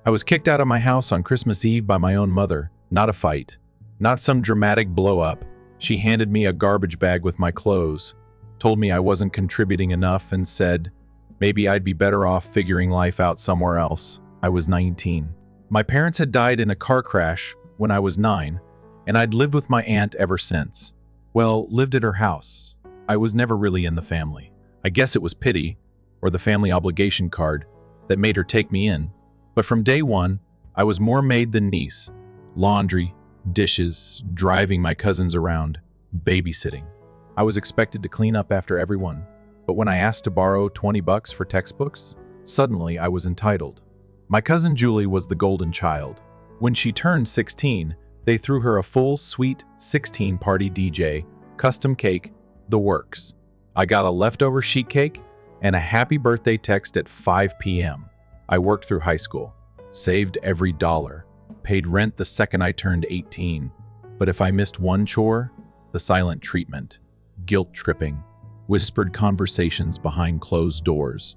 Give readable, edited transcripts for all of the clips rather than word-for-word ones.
I was kicked out of my house on Christmas Eve by my own mother. Not a fight. Not some dramatic blow-up. She handed me a garbage bag with my clothes, told me I wasn't contributing enough, and said maybe I'd be better off figuring life out somewhere else. I was 19. My parents had died in a car crash when I was 9, and I'd lived with my aunt ever since. Well, lived at her house. I was never really in the family. I guess it was pity, or the family obligation card, that made her take me in. But from day one, I was more maid than niece. Laundry, dishes, driving my cousins around, babysitting. I was expected to clean up after everyone, but when I asked to borrow $20 for textbooks, suddenly I was entitled. My cousin Julie was the golden child. When she turned 16, they threw her a full Sweet 16 party DJ, custom cake, the works. I got a leftover sheet cake and a happy birthday text at 5 p.m. I worked through high school, saved every dollar, paid rent the second I turned 18. But if I missed one chore, the silent treatment, guilt tripping, whispered conversations behind closed doors.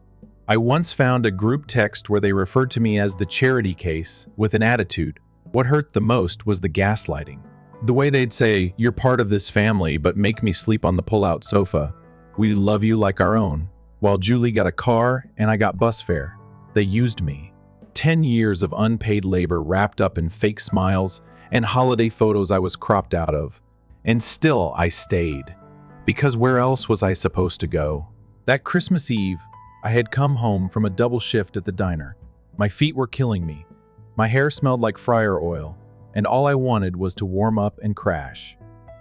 I once found a group text where they referred to me as the charity case with an attitude. What hurt the most was the gaslighting. The way they'd say, "You're part of this family, but make me sleep on the pull-out sofa. We love you like our own." While Julie got a car and I got bus fare. They used me. 10 years of unpaid labor wrapped up in fake smiles and holiday photos I was cropped out of. And still I stayed. Because where else was I supposed to go? That Christmas Eve, I had come home from a double shift at the diner. My feet were killing me. My hair smelled like fryer oil, and all I wanted was to warm up and crash.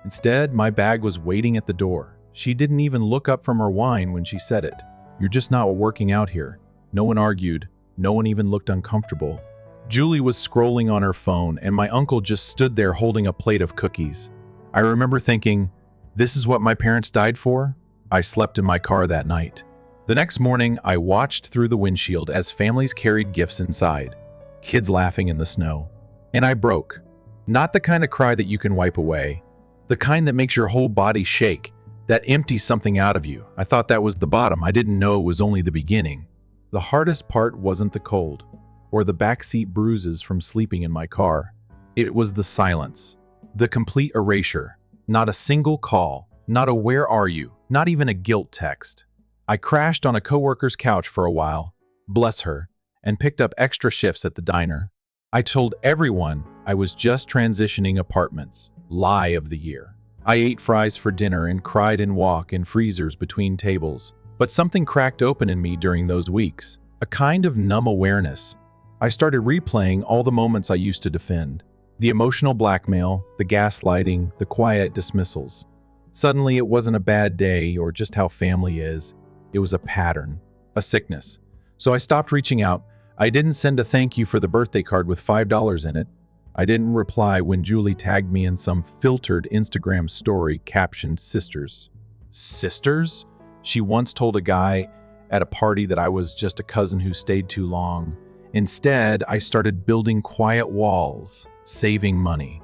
Instead, my bag was waiting at the door. She didn't even look up from her wine when she said it. "You're just not working out here." No one argued. No one even looked uncomfortable. Julie was scrolling on her phone, and my uncle just stood there holding a plate of cookies. I remember thinking, this is what my parents died for? I slept in my car that night. The next morning, I watched through the windshield as families carried gifts inside, kids laughing in the snow. And I broke. Not the kind of cry that you can wipe away, the kind that makes your whole body shake, that empties something out of you. I thought that was the bottom. I didn't know it was only the beginning. The hardest part wasn't the cold, or the backseat bruises from sleeping in my car. It was the silence, the complete erasure. Not a single call, not a "where are you," not even a guilt text. I crashed on a coworker's couch for a while, bless her, and picked up extra shifts at the diner. I told everyone I was just transitioning apartments. Lie of the year. I ate fries for dinner and cried in walk in freezers between tables. But something cracked open in me during those weeks, a kind of numb awareness. I started replaying all the moments I used to defend. The emotional blackmail, the gaslighting, the quiet dismissals. Suddenly it wasn't a bad day or just how family is. It was a pattern, a sickness. So I stopped reaching out. I didn't send a thank you for the birthday card with $5 in it. I didn't reply when Julie tagged me in some filtered Instagram story captioned "Sisters." Sisters? She once told a guy at a party that I was just a cousin who stayed too long. Instead, I started building quiet walls, saving money,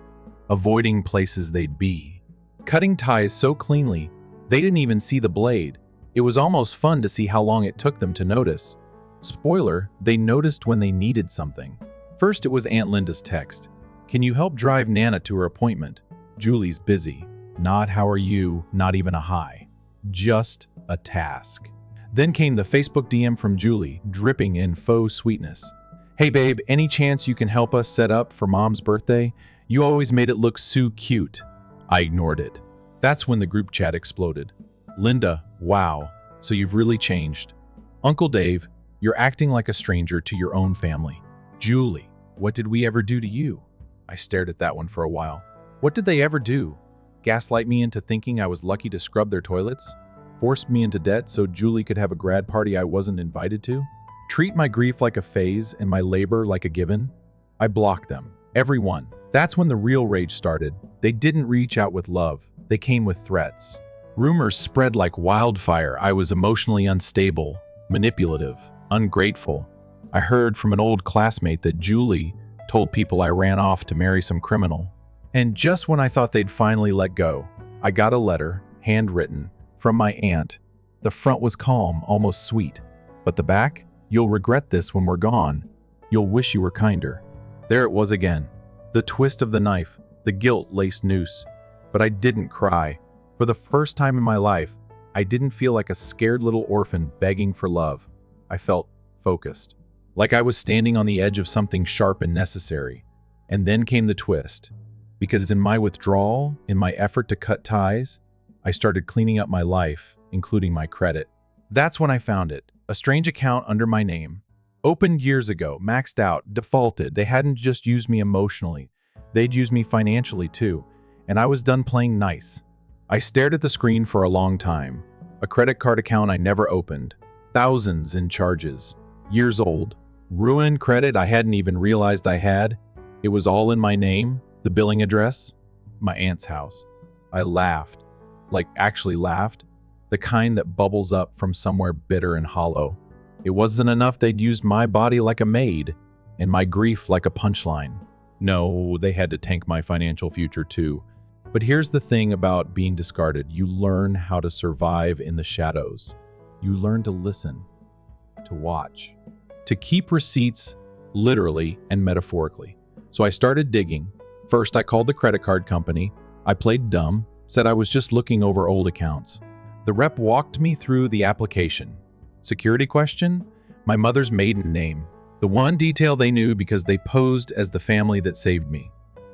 avoiding places they'd be, cutting ties so cleanly they didn't even see the blade. It was almost fun to see how long it took them to notice. Spoiler, they noticed when they needed something. First, it was Aunt Linda's text. "Can you help drive Nana to her appointment? Julie's busy." Not "how are you," not even a hi. Just a task. Then came the Facebook DM from Julie, dripping in faux sweetness. "Hey babe, any chance you can help us set up for Mom's birthday? You always made it look so cute." I ignored it. That's when the group chat exploded. "Linda, wow, so you've really changed." "Uncle Dave, you're acting like a stranger to your own family." "Julie, what did we ever do to you?" I stared at that one for a while. What did they ever do? Gaslight me into thinking I was lucky to scrub their toilets? Forced me into debt so Julie could have a grad party I wasn't invited to? Treat my grief like a phase and my labor like a given? I blocked them. Everyone. That's when the real rage started. They didn't reach out with love. They came with threats. Rumors spread like wildfire. I was emotionally unstable, manipulative, ungrateful. I heard from an old classmate that Julie told people I ran off to marry some criminal. And just when I thought they'd finally let go, I got a letter, handwritten, from my aunt. The front was calm, almost sweet. But the back? "You'll regret this when we're gone. You'll wish you were kinder. There it was again. The twist of the knife, the guilt-laced noose. But I didn't cry. For the first time in my life, I didn't feel like a scared little orphan begging for love. I felt focused. Like I was standing on the edge of something sharp and necessary. And then came the twist. Because in my withdrawal, in my effort to cut ties, I started cleaning up my life, including my credit. That's when I found it. A strange account under my name. Opened years ago, maxed out, defaulted. They hadn't just used me emotionally. They'd used me financially too. And I was done playing nice. I stared at the screen for a long time. A credit card account I never opened. Thousands in charges. Years old. Ruined credit I hadn't even realized I had. It was all in my name. The billing address. My aunt's house. I laughed. Like actually laughed. The kind that bubbles up from somewhere bitter and hollow. It wasn't enough they'd used my body like a maid, and my grief like a punchline. No, they had to tank my financial future too. But here's the thing about being discarded. You learn how to survive in the shadows. You learn to listen, to watch, to keep receipts literally and metaphorically. So I started digging. First, I called the credit card company. I played dumb, said I was just looking over old accounts. The rep walked me through the application. Security question? My mother's maiden name. The one detail they knew because they posed as the family that saved me.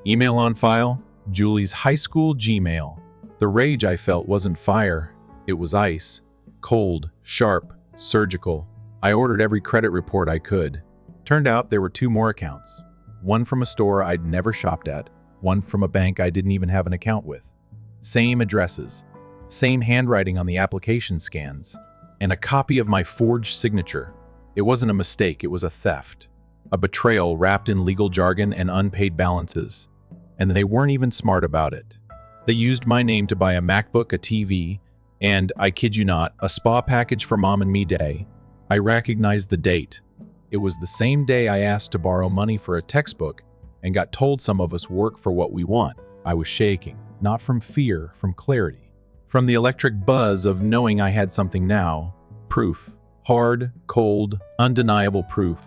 Email on file? Julie's high school Gmail. The rage I felt wasn't fire. It was ice. Cold, sharp, surgical. I ordered every credit report I could. Turned out there were 2 more accounts. One from a store I'd never shopped at. One from a bank I didn't even have an account with. Same addresses. Same handwriting on the application scans. And a copy of my forged signature. It wasn't a mistake, it was a theft. A betrayal wrapped in legal jargon and unpaid balances. And they weren't even smart about it. They used my name to buy a MacBook, a TV, and, I kid you not, a spa package for Mom and Me Day. I recognized the date. It was the same day I asked to borrow money for a textbook and got told some of us work for what we want. I was shaking, not from fear, from clarity. From the electric buzz of knowing I had something now. Proof. Hard, cold, undeniable proof.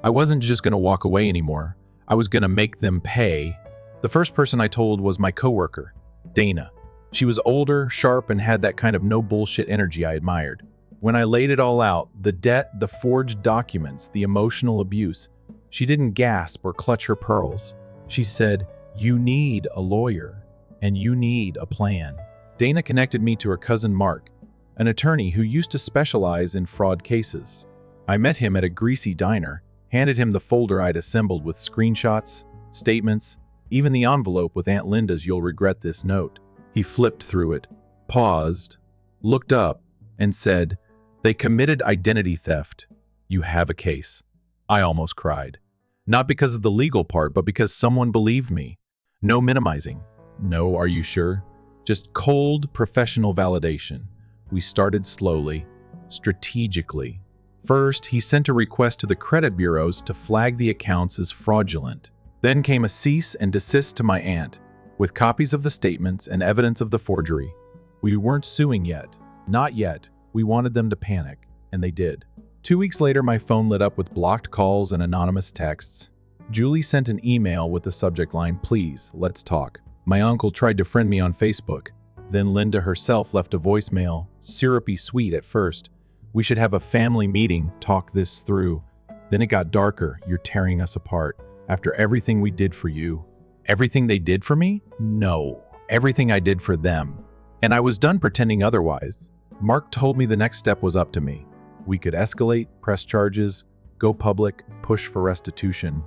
I wasn't just going to walk away anymore. I was going to make them pay. The first person I told was my coworker, Dana. She was older, sharp, and had that kind of no bullshit energy I admired. When I laid it all out, the debt, the forged documents, the emotional abuse, she didn't gasp or clutch her pearls. She said, "You need a lawyer, and you need a plan." Dana connected me to her cousin Mark, an attorney who used to specialize in fraud cases. I met him at a greasy diner, handed him the folder I'd assembled with screenshots, statements, even the envelope with Aunt Linda's "You'll regret this" note. He flipped through it, paused, looked up, and said, "They committed identity theft. You have a case." I almost cried. Not because of the legal part, but because someone believed me. No minimizing. No, are you sure? Just cold, professional validation. We started slowly, strategically. First, he sent a request to the credit bureaus to flag the accounts as fraudulent. Then came a cease and desist to my aunt, with copies of the statements and evidence of the forgery. We weren't suing yet. Not yet. We wanted them to panic, and they did. 2 weeks later, my phone lit up with blocked calls and anonymous texts. Julie sent an email with the subject line, "Please, let's talk." My uncle tried to friend me on Facebook. Then Linda herself left a voicemail, syrupy sweet at first. "We should have a family meeting, talk this through." Then it got darker. "You're tearing us apart. After everything we did for you." Everything they did for me? No. Everything I did for them. And I was done pretending otherwise. Mark told me the next step was up to me. We could escalate, press charges, go public, push for restitution.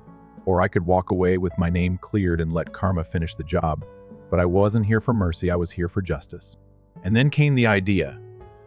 Or I could walk away with my name cleared and let karma finish the job. But I wasn't here for mercy, I was here for justice. And then came the idea.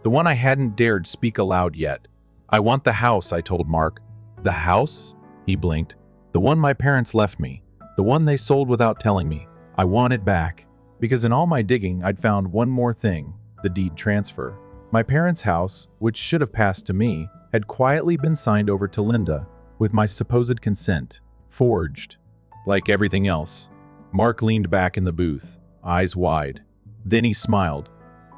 The one I hadn't dared speak aloud yet. "I want the house," I told Mark. "The house?" He blinked. "The one my parents left me. The one they sold without telling me. I want it back." Because in all my digging, I'd found one more thing, the deed transfer. My parents' house, which should have passed to me, had quietly been signed over to Linda, with my supposed consent. Forged. Like everything else. Mark leaned back in the booth, eyes wide. Then he smiled.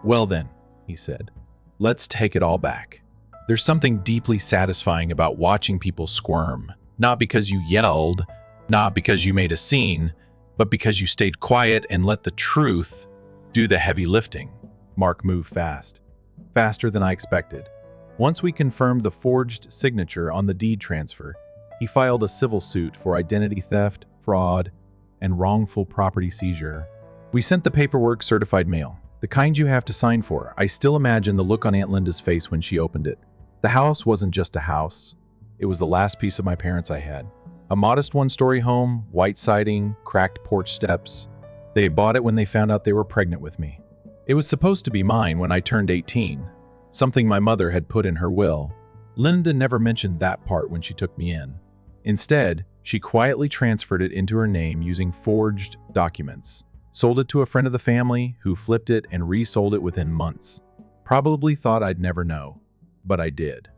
"Well then," he said, "let's take it all back." There's something deeply satisfying about watching people squirm. Not because you yelled, not because you made a scene, but because you stayed quiet and let the truth do the heavy lifting. Mark moved fast, faster than I expected. Once we confirmed the forged signature on the deed transfer, he filed a civil suit for identity theft, fraud, and wrongful property seizure. We sent the paperwork certified mail, the kind you have to sign for. I still imagine the look on Aunt Linda's face when she opened it. The house wasn't just a house. It was the last piece of my parents I had. A modest one-story home, white siding, cracked porch steps. They bought it when they found out they were pregnant with me. It was supposed to be mine when I turned 18, something my mother had put in her will. Linda never mentioned that part when she took me in. Instead, she quietly transferred it into her name using forged documents, sold it to a friend of the family who flipped it and resold it within months. Probably thought I'd never know, but I did.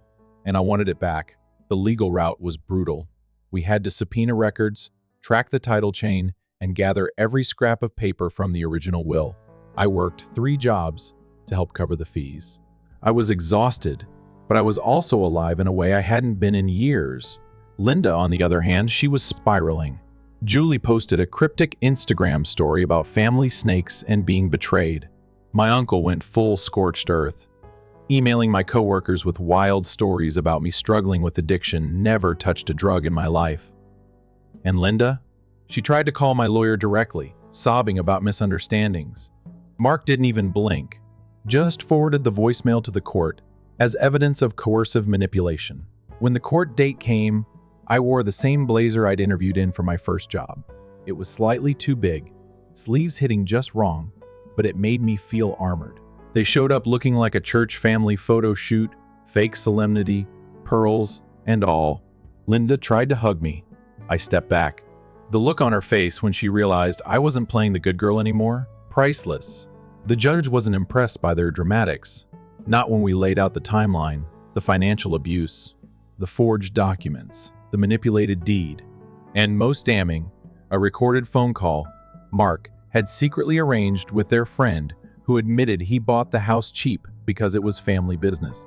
And I wanted it back. The legal route was brutal. We had to subpoena records, track the title chain, and gather every scrap of paper from the original will. I worked 3 jobs to help cover the fees. I was exhausted, but I was also alive in a way I hadn't been in years. Linda, on the other hand, she was spiraling. Julie posted a cryptic Instagram story about family snakes and being betrayed. My uncle went full scorched earth, emailing my coworkers with wild stories about me struggling with addiction, never touched a drug in my life. And Linda? She tried to call my lawyer directly, sobbing about misunderstandings. Mark didn't even blink, just forwarded the voicemail to the court as evidence of coercive manipulation. When the court date came, I wore the same blazer I'd interviewed in for my first job. It was slightly too big, sleeves hitting just wrong, but it made me feel armored. They showed up looking like a church family photo shoot, fake solemnity, pearls, and all. Linda tried to hug me. I stepped back. The look on her face when she realized I wasn't playing the good girl anymore, priceless. The judge wasn't impressed by their dramatics. Not when we laid out the timeline, the financial abuse, the forged documents, the manipulated deed, and most damning, a recorded phone call Mark had secretly arranged with their friend who admitted he bought the house cheap because it was family business.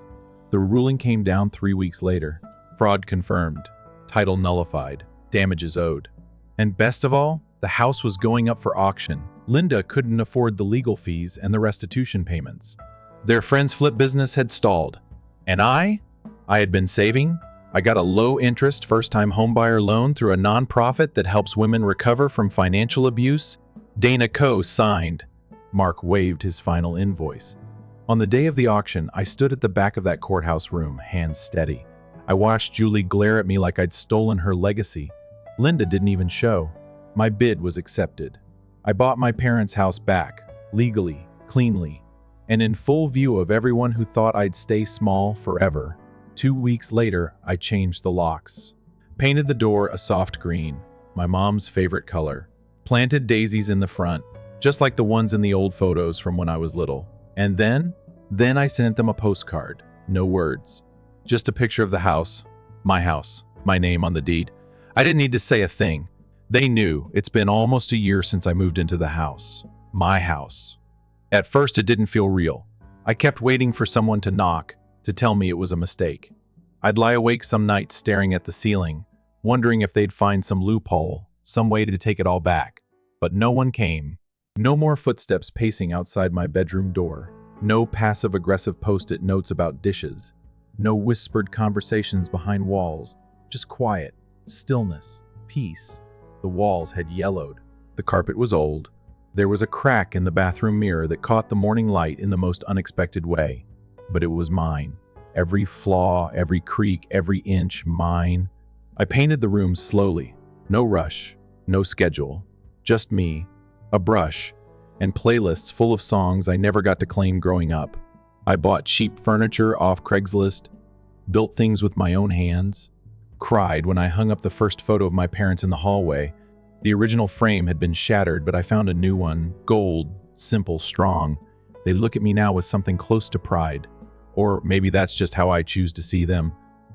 The ruling came down 3 weeks later. Fraud confirmed, title nullified, damages owed. And best of all, the house was going up for auction. Linda couldn't afford the legal fees and the restitution payments. Their friend's flip business had stalled. And I had been saving. I got a low-interest first-time homebuyer loan through a nonprofit that helps women recover from financial abuse. Dana Co. signed. Mark waved his final invoice. On the day of the auction, I stood at the back of that courthouse room, hands steady. I watched Julie glare at me like I'd stolen her legacy. Linda didn't even show. My bid was accepted. I bought my parents' house back, legally, cleanly, and in full view of everyone who thought I'd stay small forever. 2 weeks later, I changed the locks, painted the door a soft green, my mom's favorite color, planted daisies in the front, just like the ones in the old photos from when I was little. And then I sent them a postcard, no words, just a picture of the house, my name on the deed. I didn't need to say a thing. They knew. It's been almost a year since I moved into the house, my house. At first, it didn't feel real. I kept waiting for someone to knock, to tell me it was a mistake. I'd lie awake some nights staring at the ceiling, wondering if they'd find some loophole, some way to take it all back. But no one came. No more footsteps pacing outside my bedroom door. No passive-aggressive post-it notes about dishes. No whispered conversations behind walls. Just quiet, stillness, peace. The walls had yellowed. The carpet was old. There was a crack in the bathroom mirror that caught the morning light in the most unexpected way. But it was mine. Every flaw, every creak, every inch, mine. I painted the room slowly. No rush, no schedule. Just me, a brush, and playlists full of songs I never got to claim growing up. I bought cheap furniture off Craigslist, built things with my own hands, cried when I hung up the first photo of my parents in the hallway. The original frame had been shattered, but I found a new one, gold, simple, strong. They look at me now with something close to pride. Or maybe that's just how I choose to see them.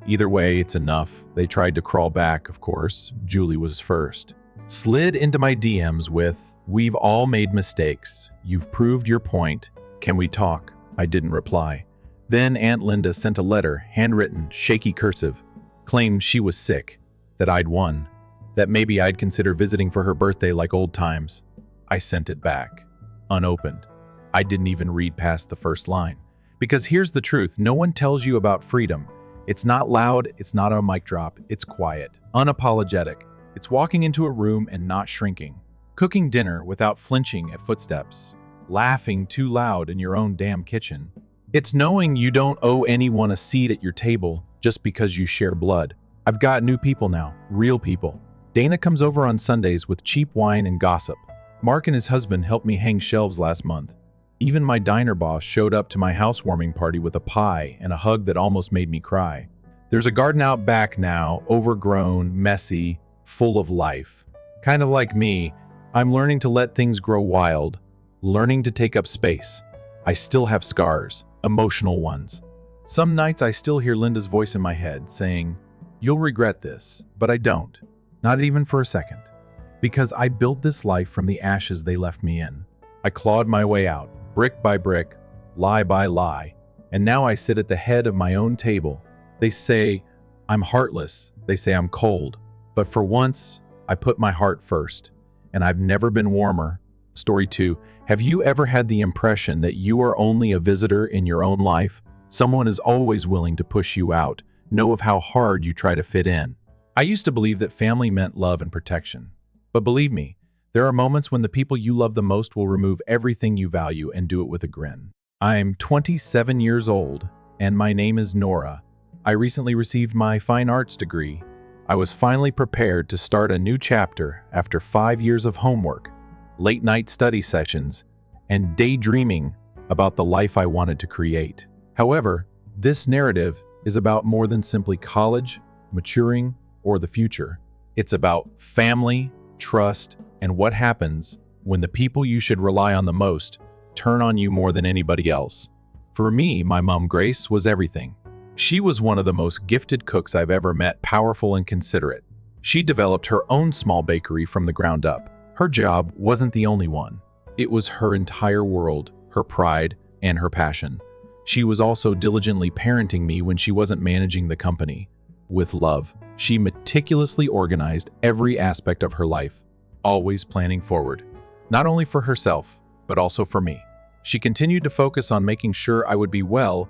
Either way, it's enough. They tried to crawl back, of course. Julie was first. Slid into my DMs with, "We've all made mistakes. You've proved your point. Can we talk?" I didn't reply. Then Aunt Linda sent a letter, handwritten, shaky cursive. Claimed she was sick, that I'd won, that maybe I'd consider visiting for her birthday like old times. I sent it back, unopened. I didn't even read past the first line. Because here's the truth, no one tells you about freedom. It's not loud, it's not a mic drop, it's quiet, unapologetic. It's walking into a room and not shrinking, cooking dinner without flinching at footsteps, laughing too loud in your own damn kitchen. It's knowing you don't owe anyone a seat at your table just because you share blood. I've got new people now, real people. Dana comes over on Sundays with cheap wine and gossip. Mark and his husband helped me hang shelves last month. Even my diner boss showed up to my housewarming party with a pie and a hug that almost made me cry. There's a garden out back now, overgrown, messy, full of life. Kind of like me, I'm learning to let things grow wild, learning to take up space. I still have scars, emotional ones. Some nights I still hear Linda's voice in my head saying, "You'll regret this," but I don't. Not even for a second. Because I built this life from the ashes they left me in. I clawed my way out, brick by brick, lie by lie, and now I sit at the head of my own table. They say I'm heartless, they say I'm cold, but for once, I put my heart first, and I've never been warmer. Story 2. Have you ever had the impression that you are only a visitor in your own life? Someone is always willing to push you out, know of how hard you try to fit in. I used to believe that family meant love and protection. But believe me, there are moments when the people you love the most will remove everything you value and do it with a grin. I'm 27 years old, and my name is Nora. I recently received my fine arts degree. I was finally prepared to start a new chapter after 5 years of homework, late-night study sessions, and daydreaming about the life I wanted to create. However, this narrative is about more than simply college, maturing, or the future. It's about family, trust, and what happens when the people you should rely on the most turn on you more than anybody else. For me, my mom Grace was everything. She was one of the most gifted cooks I've ever met, powerful and considerate. She developed her own small bakery from the ground up. Her job wasn't the only one. It was her entire world, her pride, and her passion. She was also diligently parenting me when she wasn't managing the company. With love, she meticulously organized every aspect of her life, always planning forward, not only for herself, but also for me. She continued to focus on making sure I would be well,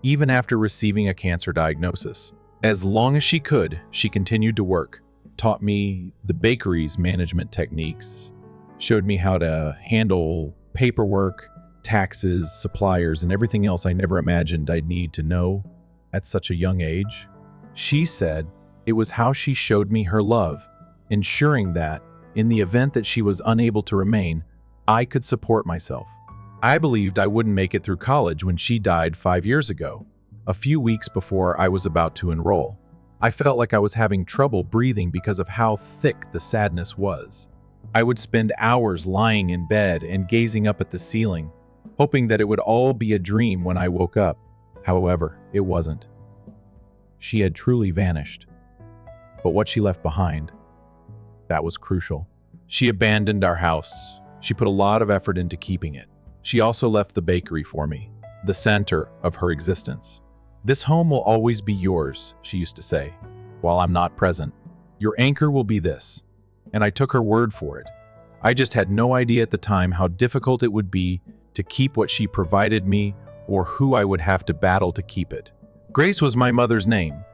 even after receiving a cancer diagnosis. As long as she could, she continued to work, taught me the bakery's management techniques, showed me how to handle paperwork, taxes, suppliers, and everything else I never imagined I'd need to know at such a young age. She said it was how she showed me her love, ensuring that, in the event that she was unable to remain, I could support myself. I believed I wouldn't make it through college when she died 5 years ago, a few weeks before I was about to enroll. I felt like I was having trouble breathing because of how thick the sadness was. I would spend hours lying in bed and gazing up at the ceiling, hoping that it would all be a dream when I woke up. However, it wasn't. She had truly vanished. But what she left behind, that was crucial. She abandoned our house. She put a lot of effort into keeping it. She also left the bakery for me, the center of her existence. "This home will always be yours," she used to say, "while I'm not present. Your anchor will be this." And I took her word for it. I just had no idea at the time how difficult it would be to keep what she provided me or who I would have to battle to keep it. Grace was my mother's name.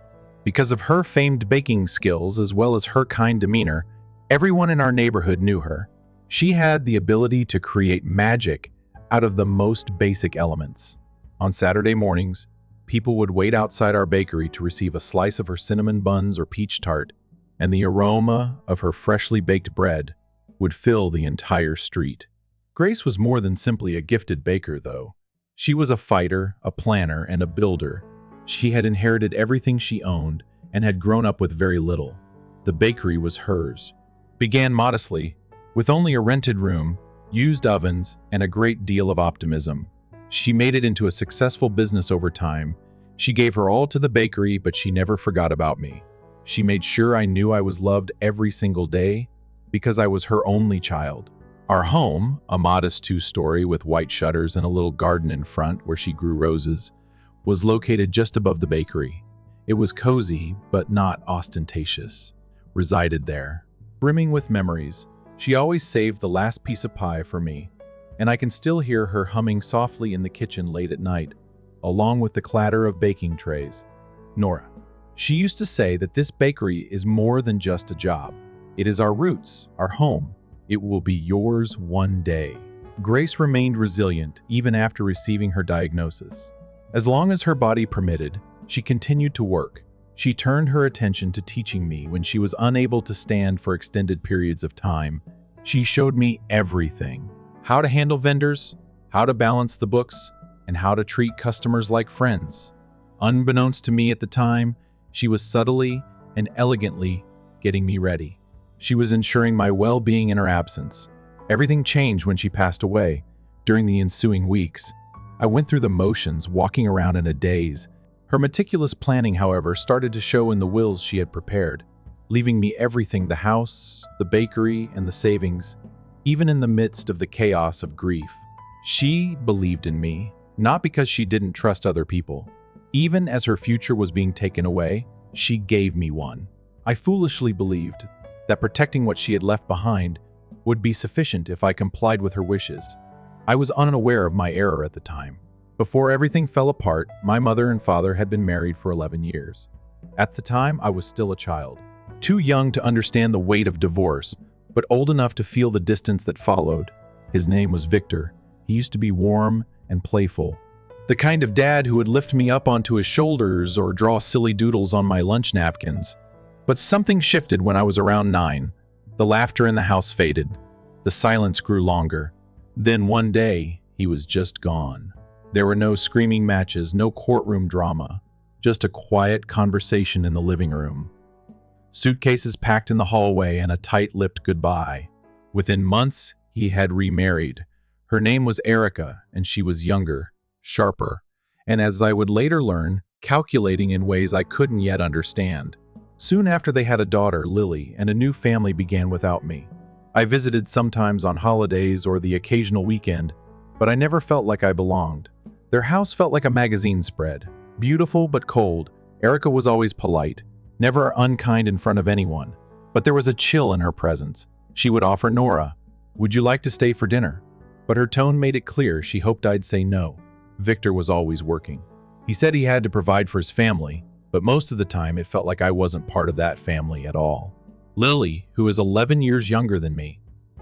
Because of her famed baking skills as well as her kind demeanor, everyone in our neighborhood knew her. She had the ability to create magic out of the most basic elements. On Saturday mornings, people would wait outside our bakery to receive a slice of her cinnamon buns or peach tart, and the aroma of her freshly baked bread would fill the entire street. Grace was more than simply a gifted baker, though. She was a fighter, a planner, and a builder. She had inherited everything she owned and had grown up with very little. The bakery was hers. Began modestly, with only a rented room, used ovens, and a great deal of optimism. She made it into a successful business over time. She gave her all to the bakery, but she never forgot about me. She made sure I knew I was loved every single day because I was her only child. Our home, a modest 2-story with white shutters and a little garden in front where she grew roses, was located just above the bakery. It was cozy, but not ostentatious. resided there, brimming with memories. She always saved the last piece of pie for me, and I can still hear her humming softly in the kitchen late at night, along with the clatter of baking trays. Nora. She used to say that this bakery is more than just a job. It is our roots, our home. It will be yours one day. Grace remained resilient even after receiving her diagnosis. As long as her body permitted, she continued to work. She turned her attention to teaching me when she was unable to stand for extended periods of time. She showed me everything: how to handle vendors, how to balance the books, and how to treat customers like friends. Unbeknownst to me at the time, she was subtly and elegantly getting me ready. She was ensuring my well-being in her absence. Everything changed when she passed away. During the ensuing weeks, I went through the motions, walking around in a daze. Her meticulous planning, however, started to show in the wills she had prepared, leaving me everything: the house, the bakery, and the savings. Even in the midst of the chaos of grief, she believed in me, not because she didn't trust other people. Even as her future was being taken away, she gave me one. I foolishly believed that protecting what she had left behind would be sufficient if I complied with her wishes. I was unaware of my error at the time. Before everything fell apart, my mother and father had been married for 11 years. At the time, I was still a child, too young to understand the weight of divorce, but old enough to feel the distance that followed. His name was Victor. He used to be warm and playful, the kind of dad who would lift me up onto his shoulders or draw silly doodles on my lunch napkins. But something shifted when I was around 9. The laughter in the house faded. The silence grew longer. Then one day, he was just gone. There were no screaming matches, no courtroom drama, just a quiet conversation in the living room. Suitcases packed in the hallway and a tight-lipped goodbye. Within months, he had remarried. Her name was Erica, and she was younger, sharper, and as I would later learn, calculating in ways I couldn't yet understand. Soon after they had a daughter, Lily, and a new family began without me. I visited sometimes on holidays or the occasional weekend, but I never felt like I belonged. Their house felt like a magazine spread. Beautiful but cold, Erica was always polite, never unkind in front of anyone, but there was a chill in her presence. She would offer Nora, "Would you like to stay for dinner?" But her tone made it clear she hoped I'd say no. Victor was always working. He said he had to provide for his family, but most of the time it felt like I wasn't part of that family at all. Lily, who is 11 years younger than me,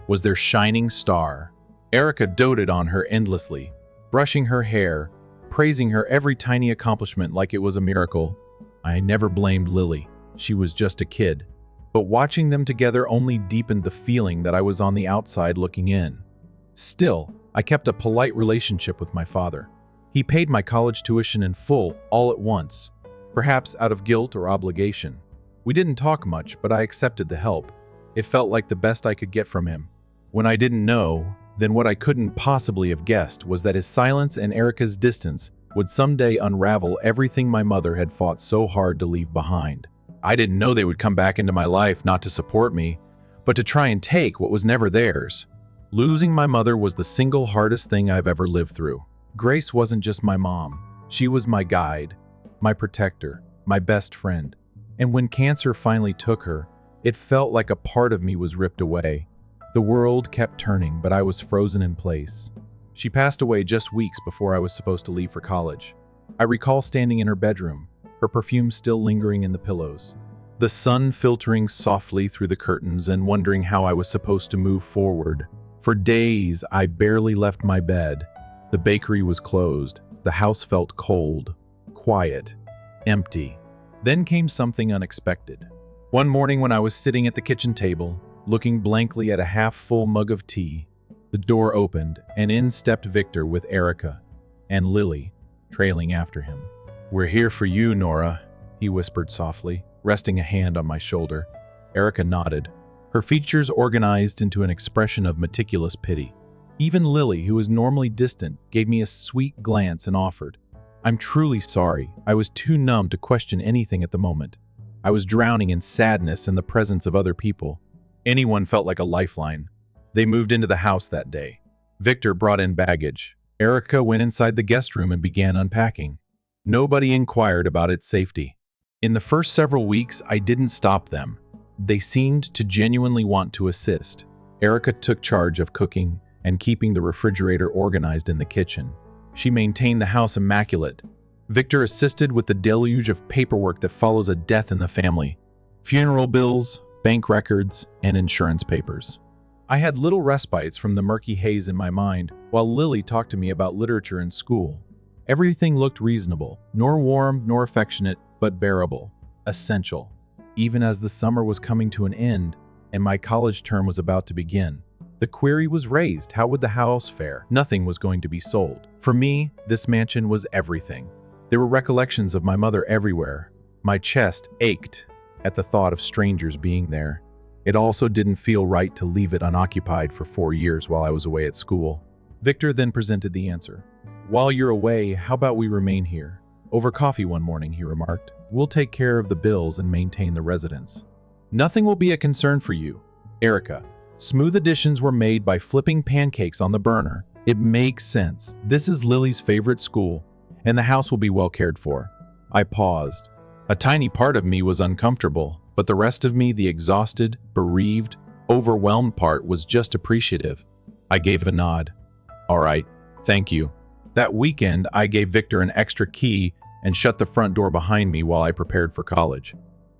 was their shining star. Erica doted on her endlessly, brushing her hair, praising her every tiny accomplishment like it was a miracle. I never blamed Lily. She was just a kid. But watching them together only deepened the feeling that I was on the outside looking in. Still, I kept a polite relationship with my father. He paid my college tuition in full, all at once, perhaps out of guilt or obligation. We didn't talk much, but I accepted the help. It felt like the best I could get from him. When I didn't know, then what I couldn't possibly have guessed was that his silence and Erica's distance would someday unravel everything my mother had fought so hard to leave behind. I didn't know they would come back into my life not to support me, but to try and take what was never theirs. Losing my mother was the single hardest thing I've ever lived through. Grace wasn't just my mom. She was my guide, my protector, my best friend. And when cancer finally took her, it felt like a part of me was ripped away. The world kept turning, but I was frozen in place. She passed away just weeks before I was supposed to leave for college. I recall standing in her bedroom, her perfume still lingering in the pillows, the sun filtering softly through the curtains, and wondering how I was supposed to move forward. For days, I barely left my bed. The bakery was closed. The house felt cold, quiet, empty. Then came something unexpected. One morning when I was sitting at the kitchen table, looking blankly at a half-full mug of tea, the door opened, and in stepped Victor with Erica and Lily trailing after him. "We're here for you, Nora," he whispered softly, resting a hand on my shoulder. Erica nodded, her features organized into an expression of meticulous pity. Even Lily, who was normally distant, gave me a sweet glance and offered, "I'm truly sorry. I was too numb to question anything at the moment. I was drowning in sadness in the presence of other people." Anyone felt like a lifeline. They moved into the house that day. Victor brought in baggage. Erica went inside the guest room and began unpacking. Nobody inquired about its safety. In the first several weeks, I didn't stop them. They seemed to genuinely want to assist. Erica took charge of cooking and keeping the refrigerator organized in the kitchen. She maintained the house immaculate. Victor assisted with the deluge of paperwork that follows a death in the family: funeral bills, bank records, and insurance papers. I had little respites from the murky haze in my mind while Lily talked to me about literature in school. Everything looked reasonable, nor warm nor affectionate, but bearable, essential. Even as the summer was coming to an end and my college term was about to begin, the query was raised: how would the house fare? Nothing was going to be sold. For me, this mansion was everything. There were recollections of my mother everywhere. My chest ached at the thought of strangers being there. It also didn't feel right to leave it unoccupied for 4 years while I was away at school. Victor then presented the answer. "While you're away, how about we remain here? Over coffee one morning," he remarked. "We'll take care of the bills and maintain the residence. Nothing will be a concern for you, Erica. Smooth additions were made by flipping pancakes on the burner. It makes sense. This is Lily's favorite school, and the house will be well cared for." I paused. A tiny part of me was uncomfortable, but the rest of me, the exhausted, bereaved, overwhelmed part, was just appreciative. I gave a nod. "All right, thank you." That weekend, I gave Victor an extra key and shut the front door behind me while I prepared for college.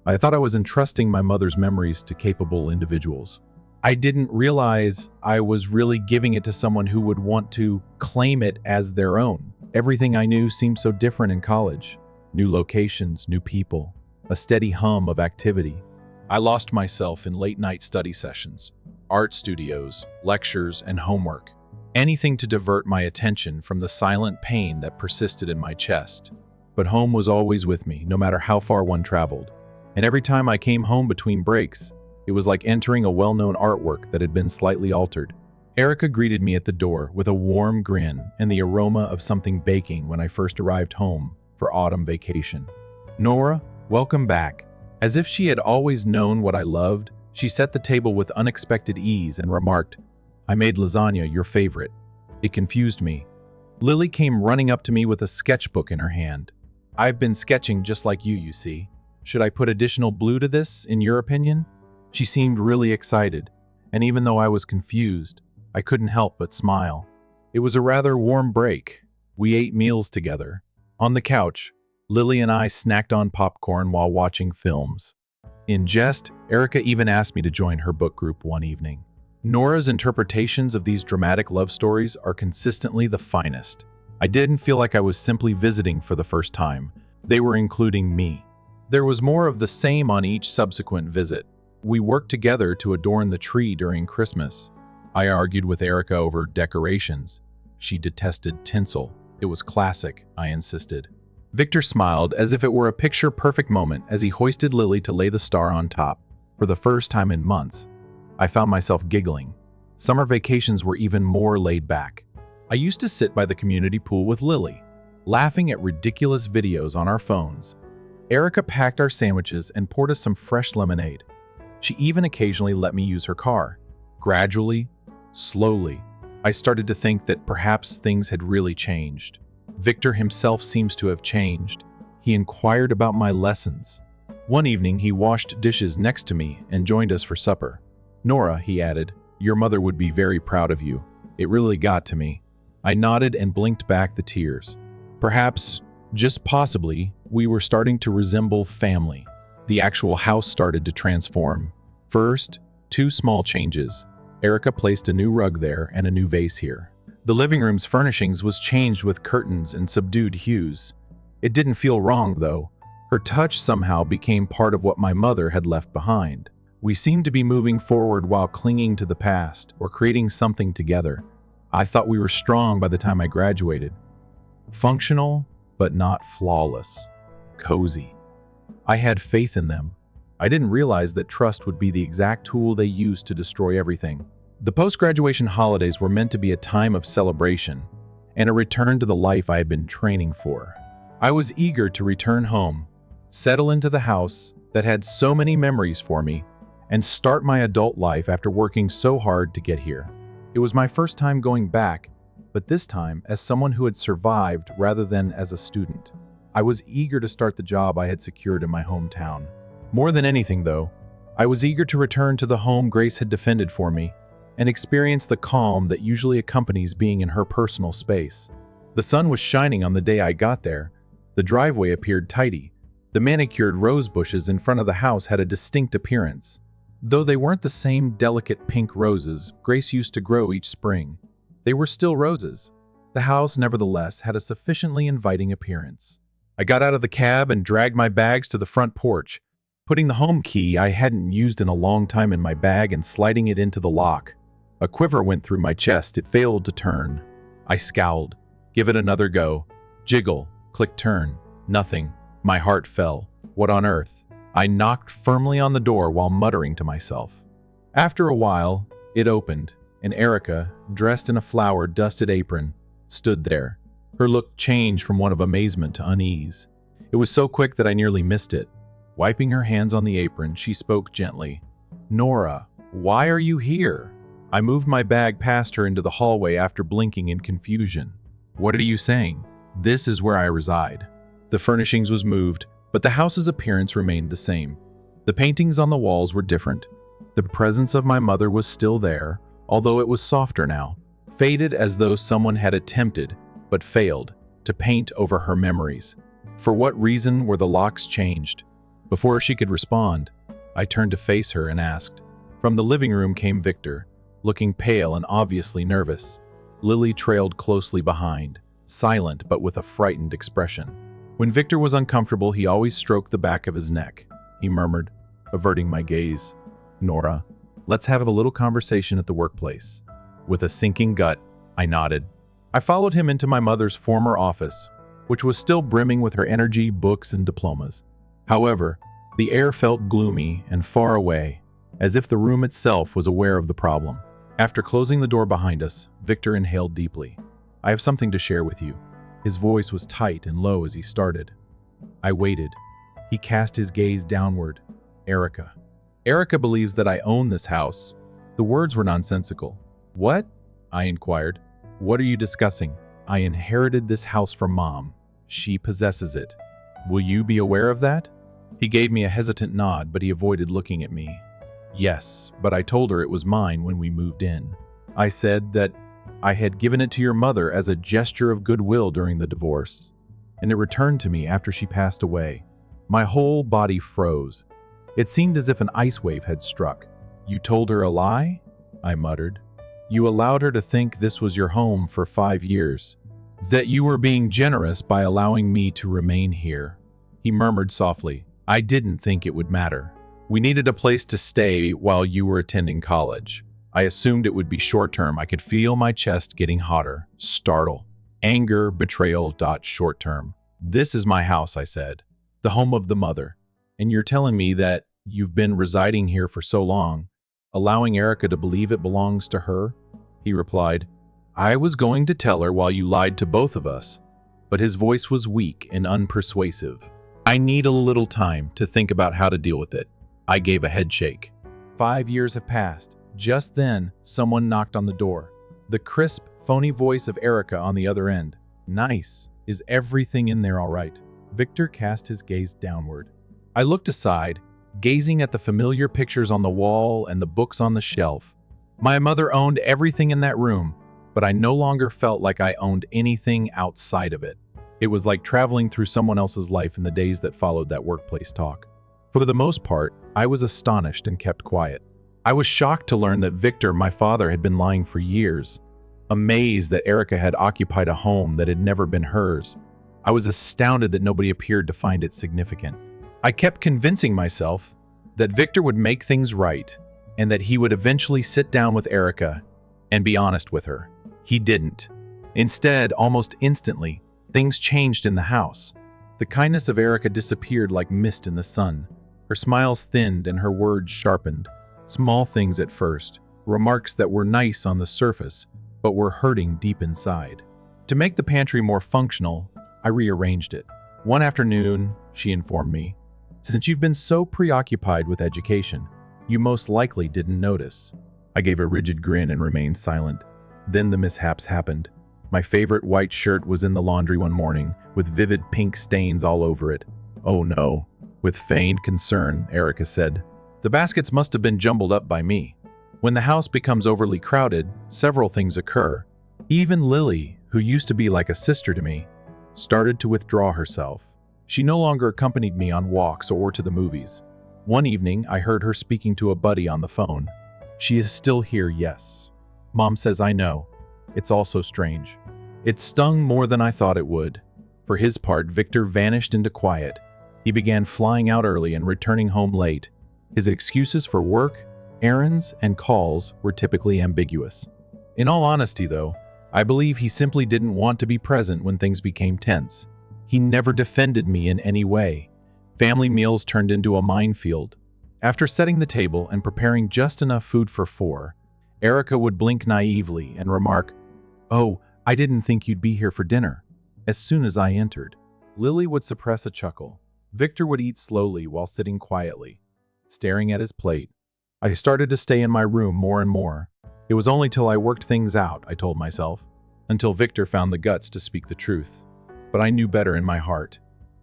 I thought I was entrusting my mother's memories to capable individuals. I didn't realize I was really giving it to someone who would want to claim it as their own. Everything I knew seemed so different in college. New locations, new people, a steady hum of activity. I lost myself in late-night study sessions, art studios, lectures, and homework. Anything to divert my attention from the silent pain that persisted in my chest. But home was always with me, no matter how far one traveled. And every time I came home between breaks, it was like entering a well-known artwork that had been slightly altered. Erica greeted me at the door with a warm grin and the aroma of something baking when I first arrived home for autumn vacation. "Nora, welcome back." As if she had always known what I loved, she set the table with unexpected ease and remarked, "I made lasagna, your favorite." It confused me. Lily came running up to me with a sketchbook in her hand. "I've been sketching just like you see. Should I put additional blue to this, in your opinion?" She seemed really excited, and even though I was confused, I couldn't help but smile. It was a rather warm break. We ate meals together. On the couch, Lily and I snacked on popcorn while watching films. In jest, Erica even asked me to join her book group one evening. Nora's interpretations of these dramatic love stories are consistently the finest. I didn't feel like I was simply visiting for the first time. They were including me. There was more of the same on each subsequent visit. We worked together to adorn the tree during Christmas. I argued with Erica over decorations. She detested tinsel. It was classic, I insisted. Victor smiled as if it were a picture-perfect moment as he hoisted Lily to lay the star on top. For the first time in months, I found myself giggling. Summer vacations were even more laid back. I used to sit by the community pool with Lily, laughing at ridiculous videos on our phones. Erica packed our sandwiches and poured us some fresh lemonade. She even occasionally let me use her car. Gradually, slowly, I started to think that perhaps things had really changed. Victor himself seems to have changed. He inquired about my lessons. One evening, he washed dishes next to me and joined us for supper. "Nora," he added, "your mother would be very proud of you." It really got to me. I nodded and blinked back the tears. Perhaps, just possibly, we were starting to resemble family. The actual house started to transform. First, 2 small changes. Erica placed a new rug there and a new vase here. The living room's furnishings was changed with curtains and subdued hues. It didn't feel wrong, though. Her touch somehow became part of what my mother had left behind. We seemed to be moving forward while clinging to the past, or creating something together. I thought we were strong by the time I graduated. Functional, but not flawless. Cozy. I had faith in them. I didn't realize that trust would be the exact tool they used to destroy everything. The post-graduation holidays were meant to be a time of celebration and a return to the life I had been training for. I was eager to return home, settle into the house that had so many memories for me, and start my adult life after working so hard to get here. It was my first time going back, but this time as someone who had survived rather than as a student. I was eager to start the job I had secured in my hometown. More than anything, though, I was eager to return to the home Grace had defended for me and experience the calm that usually accompanies being in her personal space. The sun was shining on the day I got there. The driveway appeared tidy. The manicured rose bushes in front of the house had a distinct appearance. Though they weren't the same delicate pink roses Grace used to grow each spring, they were still roses. The house, nevertheless, had a sufficiently inviting appearance. I got out of the cab and dragged my bags to the front porch, putting the home key I hadn't used in a long time in my bag and sliding it into the lock. A quiver went through my chest. It failed to turn. I scowled. Give it another go. Jiggle. Click turn. Nothing. My heart fell. What on earth? I knocked firmly on the door while muttering to myself. After a while, it opened, and Erica, dressed in a flour-dusted apron, stood there. Her look changed from one of amazement to unease. It was so quick that I nearly missed it. Wiping her hands on the apron, she spoke gently. "Nora, why are you here?" I moved my bag past her into the hallway after blinking in confusion. "What are you saying? This is where I reside." The furnishings was moved, but the house's appearance remained the same. The paintings on the walls were different. The presence of my mother was still there, although it was softer now, faded as though someone had attempted, but failed, to paint over her memories. For what reason were the locks changed? Before she could respond, I turned to face her and asked. From the living room came Victor, looking pale and obviously nervous. Lily trailed closely behind, silent but with a frightened expression. When Victor was uncomfortable, he always stroked the back of his neck. He murmured, averting my gaze, "Nora, let's have a little conversation at the workplace." With a sinking gut, I nodded. I followed him into my mother's former office, which was still brimming with her energy, books, and diplomas. However, the air felt gloomy and far away, as if the room itself was aware of the problem. After closing the door behind us, Victor inhaled deeply. "I have something to share with you." His voice was tight and low as he started. I waited. He cast his gaze downward. "Erica. Erica believes that I own this house." The words were nonsensical. "What?" I inquired. "What are you discussing?" "I inherited this house from Mom. She possesses it. Will you be aware of that?" He gave me a hesitant nod, but he avoided looking at me. "Yes, but I told her it was mine when we moved in. I said that I had given it to your mother as a gesture of goodwill during the divorce, and it returned to me after she passed away." My whole body froze. It seemed as if an ice wave had struck. "You told her a lie?" I muttered. "You allowed her to think this was your home for 5 years. That you were being generous by allowing me to remain here." He murmured softly, "I didn't think it would matter. We needed a place to stay while you were attending college. I assumed it would be short-term." I could feel my chest getting hotter. Startle. Anger, betrayal, short-term. "This is my house," I said. "The home of the mother. And you're telling me that you've been residing here for so long, allowing Erica to believe it belongs to her?" He replied, "I was going to tell her while you lied to both of us." But his voice was weak and unpersuasive. "I need a little time to think about how to deal with it." I gave a head shake. 5 years have passed. Just then, someone knocked on the door. The crisp, phony voice of Erica on the other end. "Nice. Is everything in there all right?" Victor cast his gaze downward. I looked aside, gazing at the familiar pictures on the wall and the books on the shelf. My mother owned everything in that room, but I no longer felt like I owned anything outside of it. It was like traveling through someone else's life in the days that followed that workplace talk. For the most part, I was astonished and kept quiet. I was shocked to learn that Victor, my father, had been lying for years. Amazed that Erica had occupied a home that had never been hers. I was astounded that nobody appeared to find it significant. I kept convincing myself that Victor would make things right and that he would eventually sit down with Erica and be honest with her. He didn't. Instead, almost instantly, things changed in the house. The kindness of Erica disappeared like mist in the sun. Her smiles thinned and her words sharpened. Small things at first, remarks that were nice on the surface, but were hurting deep inside. To make the pantry more functional, I rearranged it. One afternoon, she informed me, "Since you've been so preoccupied with education, you most likely didn't notice." I gave a rigid grin and remained silent. Then the mishaps happened. My favorite white shirt was in the laundry one morning, with vivid pink stains all over it. "Oh no." With feigned concern, Erica said, The baskets must have been jumbled up by me. When the house becomes overly crowded, several things occur. Even Lily, who used to be like a sister to me, started to withdraw herself. She no longer accompanied me on walks or to the movies. One evening, I heard her speaking to a buddy on the phone. She is still here, yes. Mom says I know. It's all so strange. It stung more than I thought it would. For his part, Victor vanished into quiet. He began flying out early and returning home late. His excuses for work, errands, and calls were typically ambiguous. In all honesty, though, I believe he simply didn't want to be present when things became tense. He never defended me in any way. Family meals turned into a minefield. After setting the table and preparing just enough food for 4, Erica would blink naively and remark, "Oh, I didn't think you'd be here for dinner," as soon as I entered. Lily would suppress a chuckle. Victor would eat slowly while sitting quietly, staring at his plate. I started to stay in my room more and more. It was only till I worked things out, I told myself, until Victor found the guts to speak the truth. But I knew better in my heart.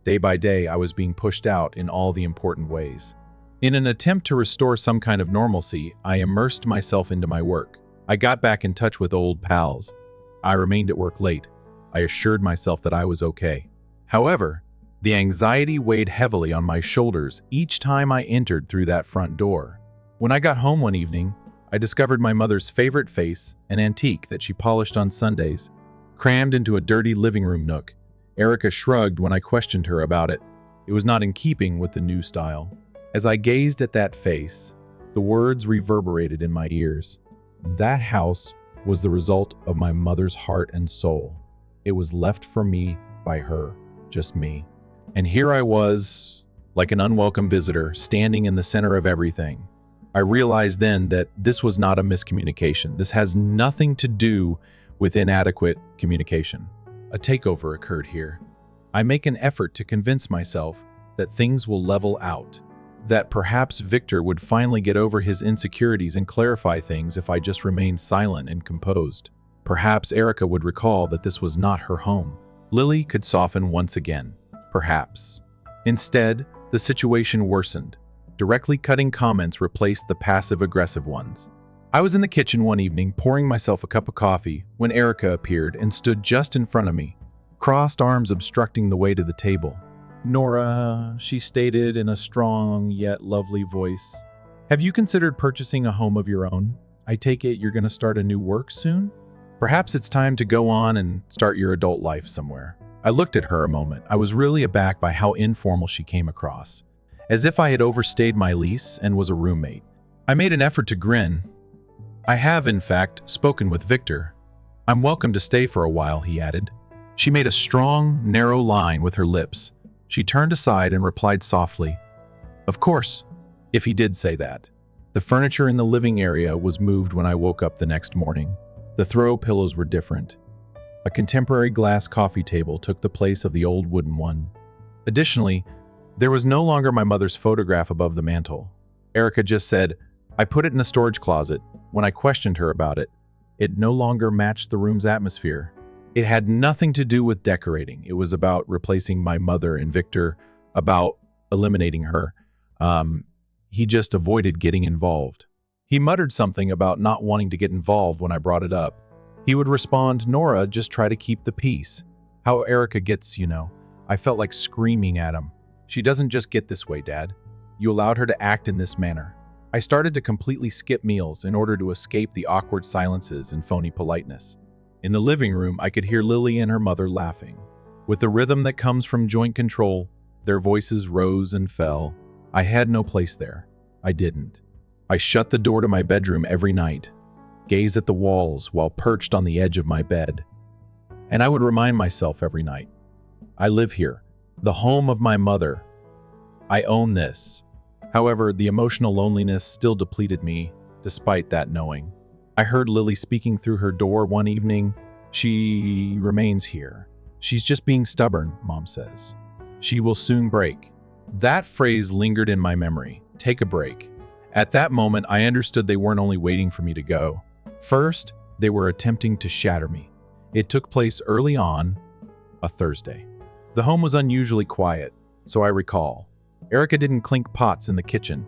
Day by day, I was being pushed out in all the important ways. In an attempt to restore some kind of normalcy, I immersed myself into my work. I got back in touch with old pals. I remained at work late. I assured myself that I was okay. However, the anxiety weighed heavily on my shoulders each time I entered through that front door. When I got home one evening, I discovered my mother's favorite vase, an antique that she polished on Sundays, crammed into a dirty living room nook. Erica shrugged when I questioned her about it. It was not in keeping with the new style. As I gazed at that face, the words reverberated in my ears. That house was the result of my mother's heart and soul. It was left for me by her, just me. And here I was, like an unwelcome visitor, standing in the center of everything. I realized then that this was not a miscommunication. This has nothing to do with inadequate communication. A takeover occurred here. I make an effort to convince myself that things will level out, that perhaps Victor would finally get over his insecurities and clarify things if I just remained silent and composed. Perhaps Erica would recall that this was not her home. Lily could soften once again. Perhaps. Instead, the situation worsened. Directly cutting comments replaced the passive-aggressive ones. I was in the kitchen one evening pouring myself a cup of coffee when Erica appeared and stood just in front of me, crossed arms obstructing the way to the table. "Nora," she stated in a strong yet lovely voice, "have you considered purchasing a home of your own? I take it you're going to start a new work soon? Perhaps it's time to go on and start your adult life somewhere." I looked at her a moment. I was really aback by how informal she came across, as if I had overstayed my lease and was a roommate. I made an effort to grin. "I have, in fact, spoken with Victor. I'm welcome to stay for a while," he added. She made a strong, narrow line with her lips. She turned aside and replied softly, "Of course," if he did say that. The furniture in the living area was moved when I woke up the next morning. The throw pillows were different. A contemporary glass coffee table took the place of the old wooden one. Additionally, there was no longer my mother's photograph above the mantel. Erica just said, "I put it in the storage closet." When I questioned her about it, it no longer matched the room's atmosphere. It had nothing to do with decorating. It was about replacing my mother and Victor, about eliminating her. He just avoided getting involved. He muttered something about not wanting to get involved when I brought it up. He would respond, "Nora, just try to keep the peace." How Erica gets, you know. I felt like screaming at him. "She doesn't just get this way, Dad. You allowed her to act in this manner." I started to completely skip meals in order to escape the awkward silences and phony politeness. In the living room, I could hear Lily and her mother laughing. With the rhythm that comes from joint control, their voices rose and fell. I had no place there. I didn't. I shut the door to my bedroom every night, gaze at the walls while perched on the edge of my bed. And I would remind myself every night, I live here, the home of my mother. I own this. However, the emotional loneliness still depleted me, despite that knowing. I heard Lily speaking through her door one evening. "She remains here. She's just being stubborn," Mom says. "She will soon break." That phrase lingered in my memory. Take a break. At that moment, I understood they weren't only waiting for me to go. First, they were attempting to shatter me. It took place early on, a Thursday. The home was unusually quiet, so I recall. Erica didn't clink pots in the kitchen.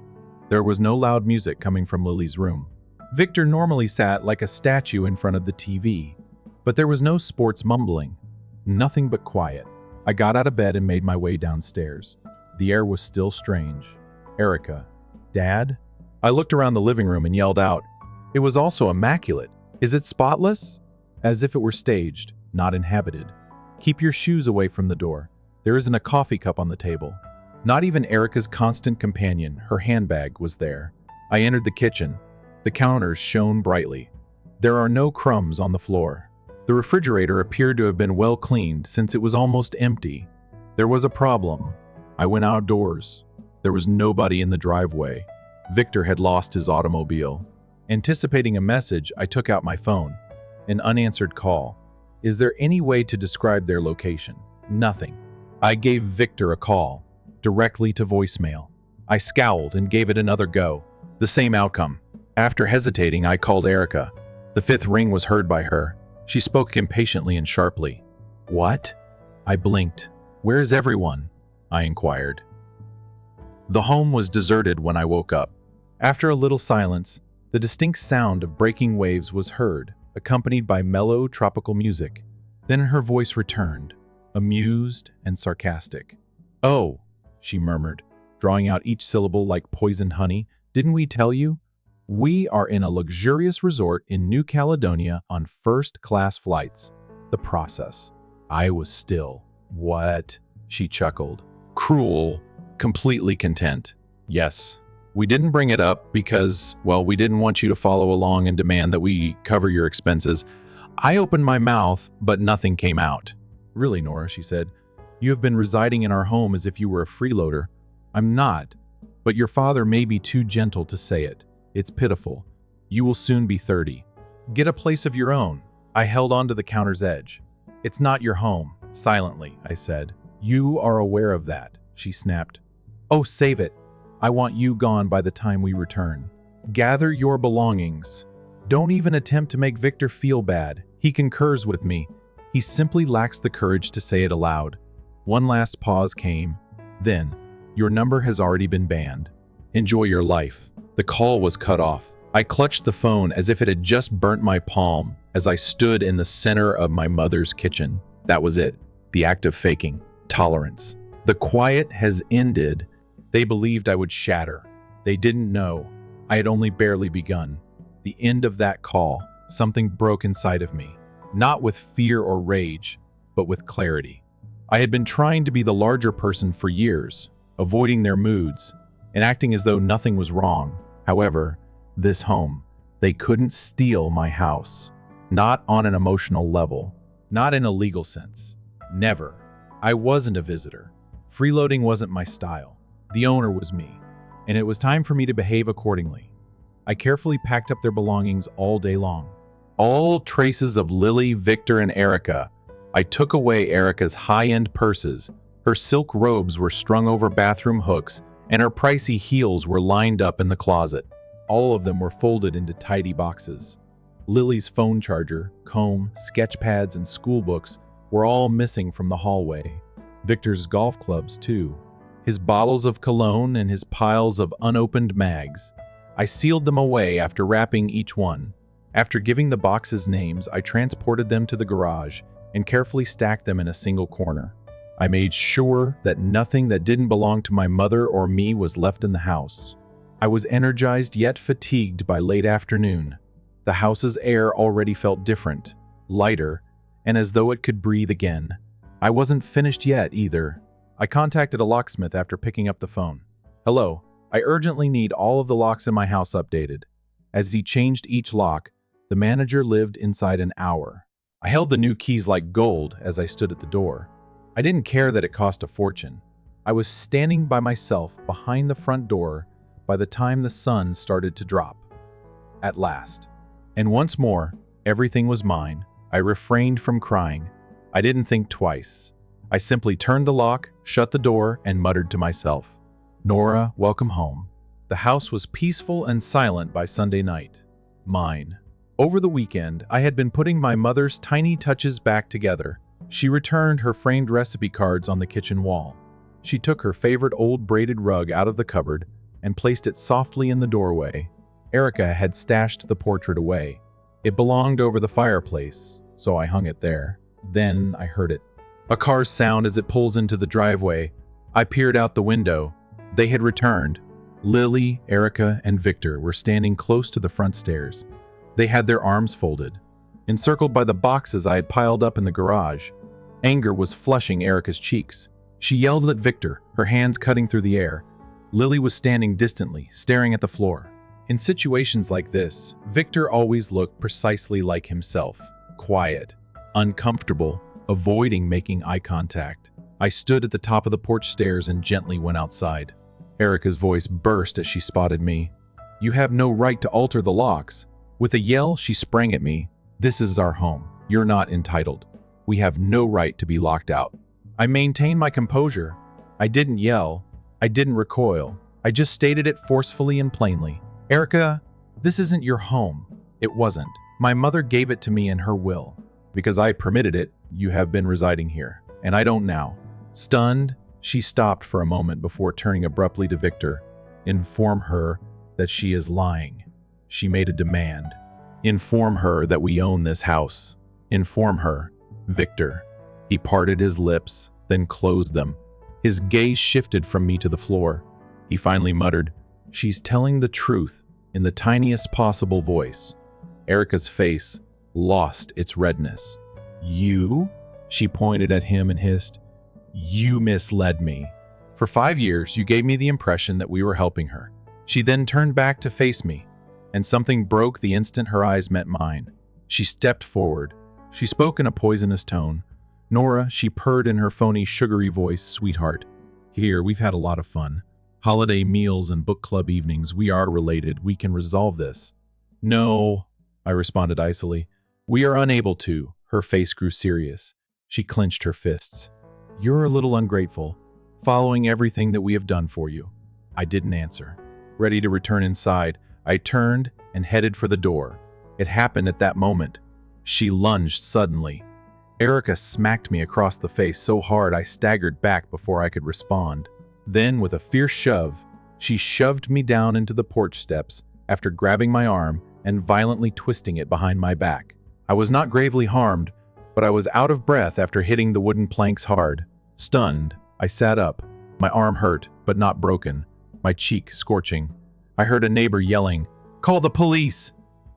There was no loud music coming from Lily's room. Victor normally sat like a statue in front of the TV, but there was no sports mumbling. Nothing but quiet. I got out of bed and made my way downstairs. The air was still strange. Erica. Dad? I looked around the living room and yelled out. It was also immaculate. Is it spotless? As if it were staged, not inhabited. Keep your shoes away from the door. There isn't a coffee cup on the table. Not even Erica's constant companion, her handbag, was there. I entered the kitchen. The counters shone brightly. There are no crumbs on the floor. The refrigerator appeared to have been well cleaned since it was almost empty. There was a problem. I went outdoors. There was nobody in the driveway. Victor had lost his automobile. Anticipating a message, I took out my phone. An unanswered call. Is there any way to describe their location? Nothing. I gave Victor a call, directly to voicemail. I scowled and gave it another go. The same outcome. After hesitating, I called Erica. The fifth ring was heard by her. She spoke impatiently and sharply. What? I blinked. Where is everyone? I inquired. The home was deserted when I woke up. After a little silence, the distinct sound of breaking waves was heard, accompanied by mellow tropical music. Then her voice returned, amused and sarcastic. Oh, she murmured, drawing out each syllable like poisoned honey. Didn't we tell you? We are in a luxurious resort in New Caledonia on first-class flights. The process. I was still. What? She chuckled. Cruel. Completely content. Yes. We didn't bring it up because, well, we didn't want you to follow along and demand that we cover your expenses. I opened my mouth, but nothing came out. Really, Nora, she said. You have been residing in our home as if you were a freeloader. I'm not, but your father may be too gentle to say it. It's pitiful. You will soon be 30. Get a place of your own. I held on to the counter's edge. It's not your home, silently, I said. You are aware of that, she snapped. Oh, save it. I want you gone by the time we return. Gather your belongings. Don't even attempt to make Victor feel bad. He concurs with me. He simply lacks the courage to say it aloud. One last pause came. Then, your number has already been banned. Enjoy your life. The call was cut off. I clutched the phone as if it had just burnt my palm as I stood in the center of my mother's kitchen. That was it. The act of faking. Tolerance. The quiet has ended. They believed I would shatter. They didn't know. I had only barely begun. The end of that call, something broke inside of me. Not with fear or rage, but with clarity. I had been trying to be the larger person for years, avoiding their moods, and acting as though nothing was wrong. However, this home, they couldn't steal my house. Not on an emotional level. Not in a legal sense. Never. I wasn't a visitor. Freeloading wasn't my style. The owner was me, and it was time for me to behave accordingly. I carefully packed up their belongings all day long. All traces of Lily, Victor, and Erica. I took away Erica's high-end purses. Her silk robes were strung over bathroom hooks, and her pricey heels were lined up in the closet. All of them were folded into tidy boxes. Lily's phone charger, comb, sketch pads, and school books were all missing from the hallway. Victor's golf clubs, too. His bottles of cologne and his piles of unopened mags. I sealed them away after wrapping each one. After giving the boxes names, I transported them to the garage and carefully stacked them in a single corner. I made sure that nothing that didn't belong to my mother or me was left in the house. I was energized yet fatigued by late afternoon. The house's air already felt different, lighter, and as though it could breathe again. I wasn't finished yet either. I contacted a locksmith after picking up the phone. Hello, I urgently need all of the locks in my house updated. As he changed each lock, the manager lived inside an hour. I held the new keys like gold as I stood at the door. I didn't care that it cost a fortune. I was standing by myself behind the front door by the time the sun started to drop. At last. And once more, everything was mine. I refrained from crying. I didn't think twice. I simply turned the lock, shut the door, and muttered to myself, Nora, welcome home. The house was peaceful and silent by Sunday night. Mine. Over the weekend, I had been putting my mother's tiny touches back together. She returned her framed recipe cards on the kitchen wall. She took her favorite old braided rug out of the cupboard, and placed it softly in the doorway. Erica had stashed the portrait away. It belonged over the fireplace, so I hung it there. Then I heard it. A car's sound as it pulls into the driveway. I peered out the window. They had returned. Lily, Erica, and Victor were standing close to the front stairs. They had their arms folded, encircled by the boxes I had piled up in the garage. Anger was flushing Erica's cheeks. She yelled at Victor, her hands cutting through the air. Lily was standing distantly, staring at the floor. In situations like this, Victor always looked precisely like himself. Quiet, uncomfortable, avoiding making eye contact. I stood at the top of the porch stairs and gently went outside. Erica's voice burst as she spotted me. "You have no right to alter the locks." With a yell, she sprang at me. "This is our home. You're not entitled. We have no right to be locked out." I maintained my composure. I didn't yell. I didn't recoil. I just stated it forcefully and plainly. "Erica, this isn't your home." It wasn't. My mother gave it to me in her will. Because I permitted it, you have been residing here, and I don't now. Stunned, she stopped for a moment before turning abruptly to Victor. "Inform her that she is lying." She made a demand. "Inform her that we own this house. Inform her." Victor. He parted his lips, then closed them. His gaze shifted from me to the floor. He finally muttered, "She's telling the truth," in the tiniest possible voice. Erica's face lost its redness. "You?" She pointed at him and hissed, "You misled me. For 5 years, you gave me the impression that we were helping her." She then turned back to face me, and something broke the instant her eyes met mine. She stepped forward. She spoke in a poisonous tone. "Nora," she purred in her phony, sugary voice, "sweetheart. Here, we've had a lot of fun. Holiday meals and book club evenings. We are related. We can resolve this." "No," I responded icily. "We are unable to." Her face grew serious. She clenched her fists. "You're a little ungrateful, following everything that we have done for you." I didn't answer. Ready to return inside, I turned and headed for the door. It happened at that moment. She lunged suddenly. Erica smacked me across the face so hard I staggered back before I could respond. Then, with a fierce shove, she shoved me down into the porch steps after grabbing my arm and violently twisting it behind my back. I was not gravely harmed, but I was out of breath after hitting the wooden planks hard. Stunned, I sat up. My arm hurt, but not broken, my cheek scorching. I heard a neighbor yelling, "Call the police!"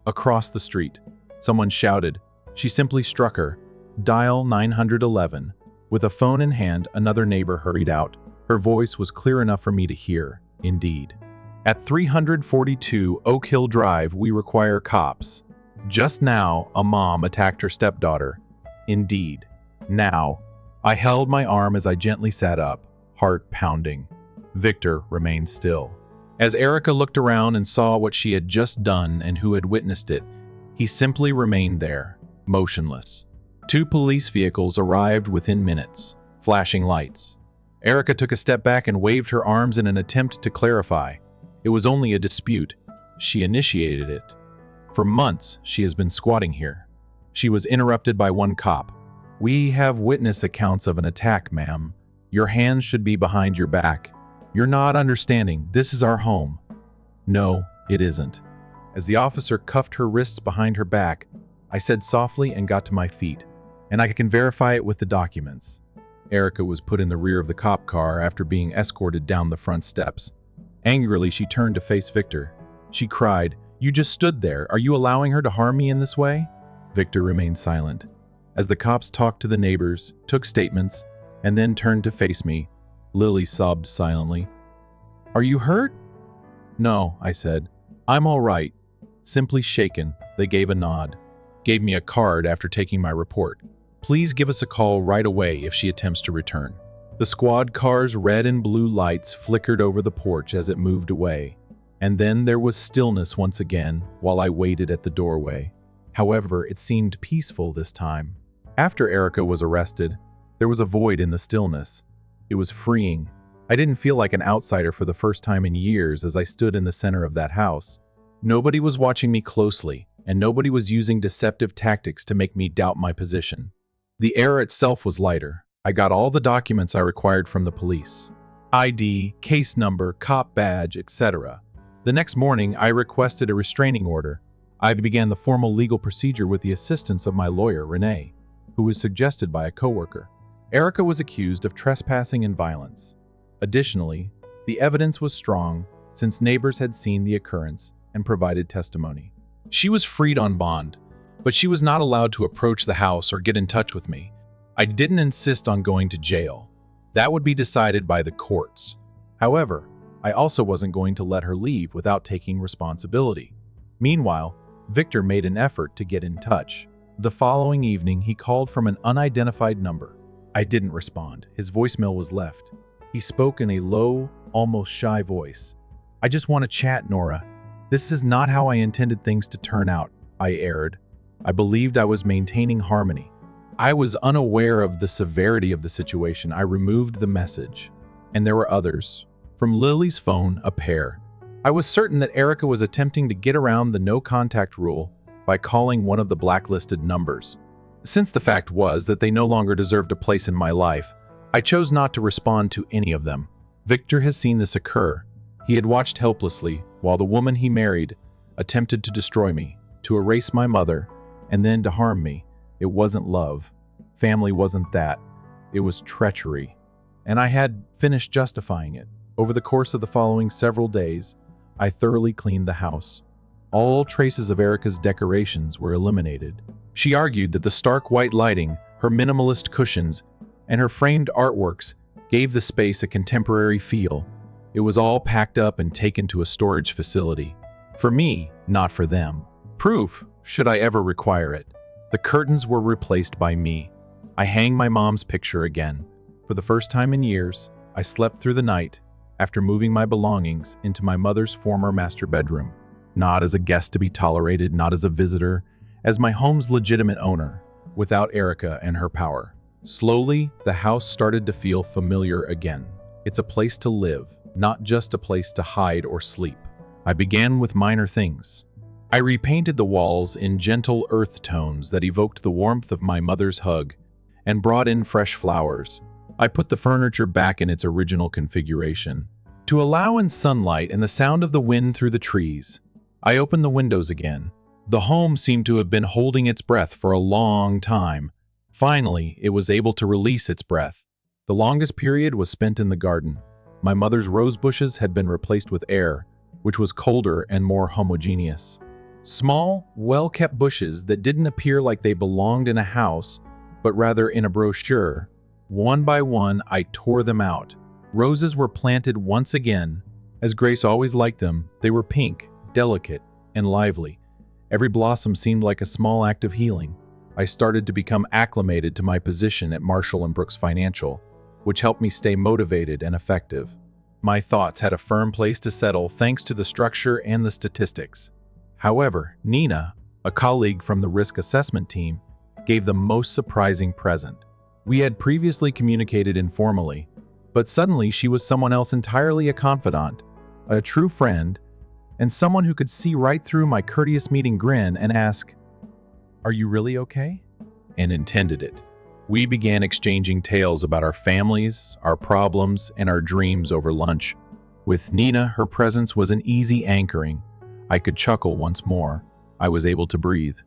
Across the street, someone shouted. She simply struck her. "Dial 911. With a phone in hand, another neighbor hurried out. Her voice was clear enough for me to hear, indeed. "At 342 Oak Hill Drive, we require cops. Just now, a mom attacked her stepdaughter." Indeed. Now. I held my arm as I gently sat up, heart pounding. Victor remained still. As Erica looked around and saw what she had just done and who had witnessed it, he simply remained there, motionless. 2 police vehicles arrived within minutes, flashing lights. Erica took a step back and waved her arms in an attempt to clarify. It was only a dispute. She initiated it. For months, she has been squatting here. She was interrupted by one cop. "We have witness accounts of an attack, ma'am. Your hands should be behind your back. You're not understanding. This is our home." "No, it isn't." As the officer cuffed her wrists behind her back, I said softly and got to my feet, "And I can verify it with the documents." Erica was put in the rear of the cop car after being escorted down the front steps. Angrily, she turned to face Victor. She cried, "You just stood there. Are you allowing her to harm me in this way?" Victor remained silent. As the cops talked to the neighbors, took statements, and then turned to face me, Lily sobbed silently. "Are you hurt?" "No," I said. "I'm all right." Simply shaken, they gave a nod. Gave me a card after taking my report. "Please give us a call right away if she attempts to return." The squad car's red and blue lights flickered over the porch as it moved away, and then there was stillness once again while I waited at the doorway. However, it seemed peaceful this time. After Erica was arrested, there was a void in the stillness. It was freeing. I didn't feel like an outsider for the first time in years as I stood in the center of that house. Nobody was watching me closely, and nobody was using deceptive tactics to make me doubt my position. The air itself was lighter. I got all the documents I required from the police. ID, case number, cop badge, etc. The next morning, I requested a restraining order. I began the formal legal procedure with the assistance of my lawyer, Renee, who was suggested by a coworker. Erica was accused of trespassing and violence. Additionally, the evidence was strong since neighbors had seen the occurrence and provided testimony. She was freed on bond, but she was not allowed to approach the house or get in touch with me. I didn't insist on going to jail. That would be decided by the courts. However, I also wasn't going to let her leave without taking responsibility. Meanwhile, Victor made an effort to get in touch. The following evening, he called from an unidentified number. I didn't respond. His voicemail was left. He spoke in a low, almost shy voice. "I just want to chat, Nora. This is not how I intended things to turn out," I erred. I believed I was maintaining harmony. I was unaware of the severity of the situation. I removed the message. And there were others. From Lily's phone, a pair. I was certain that Erica was attempting to get around the no-contact rule by calling one of the blacklisted numbers. Since the fact was that they no longer deserved a place in my life, I chose not to respond to any of them. Victor has seen this occur. He had watched helplessly while the woman he married attempted to destroy me, to erase my mother, and then to harm me. It wasn't love. Family wasn't that. It was treachery. And I had finished justifying it. Over the course of the following several days, I thoroughly cleaned the house. All traces of Erica's decorations were eliminated. She argued that the stark white lighting, her minimalist cushions, and her framed artworks gave the space a contemporary feel. It was all packed up and taken to a storage facility. For me, not for them. Proof, should I ever require it. The curtains were replaced by me. I hang my mom's picture again. For the first time in years, I slept through the night after moving my belongings into my mother's former master bedroom. Not as a guest to be tolerated, not as a visitor, as my home's legitimate owner, without Erica and her power. Slowly, the house started to feel familiar again. It's a place to live, not just a place to hide or sleep. I began with minor things. I repainted the walls in gentle earth tones that evoked the warmth of my mother's hug and brought in fresh flowers. I put the furniture back in its original configuration to allow in sunlight and the sound of the wind through the trees. I opened the windows again. The home seemed to have been holding its breath for a long time. Finally, it was able to release its breath. The longest period was spent in the garden. My mother's rose bushes had been replaced with air, which was colder and more homogeneous. Small, well-kept bushes that didn't appear like they belonged in a house, but rather in a brochure. One by one, I tore them out. Roses were planted once again. As Grace always liked them, they were pink, delicate, and lively. Every blossom seemed like a small act of healing. I started to become acclimated to my position at Marshall & Brooks Financial, which helped me stay motivated and effective. My thoughts had a firm place to settle thanks to the structure and the statistics. However, Nina, a colleague from the risk assessment team, gave the most surprising present. We had previously communicated informally, but suddenly she was someone else entirely, a confidant, a true friend, and someone who could see right through my courteous meeting grin and ask, "Are you really okay?" and intended it. We began exchanging tales about our families, our problems, and our dreams over lunch. With Nina, her presence was an easy anchoring. I could chuckle once more. I was able to breathe.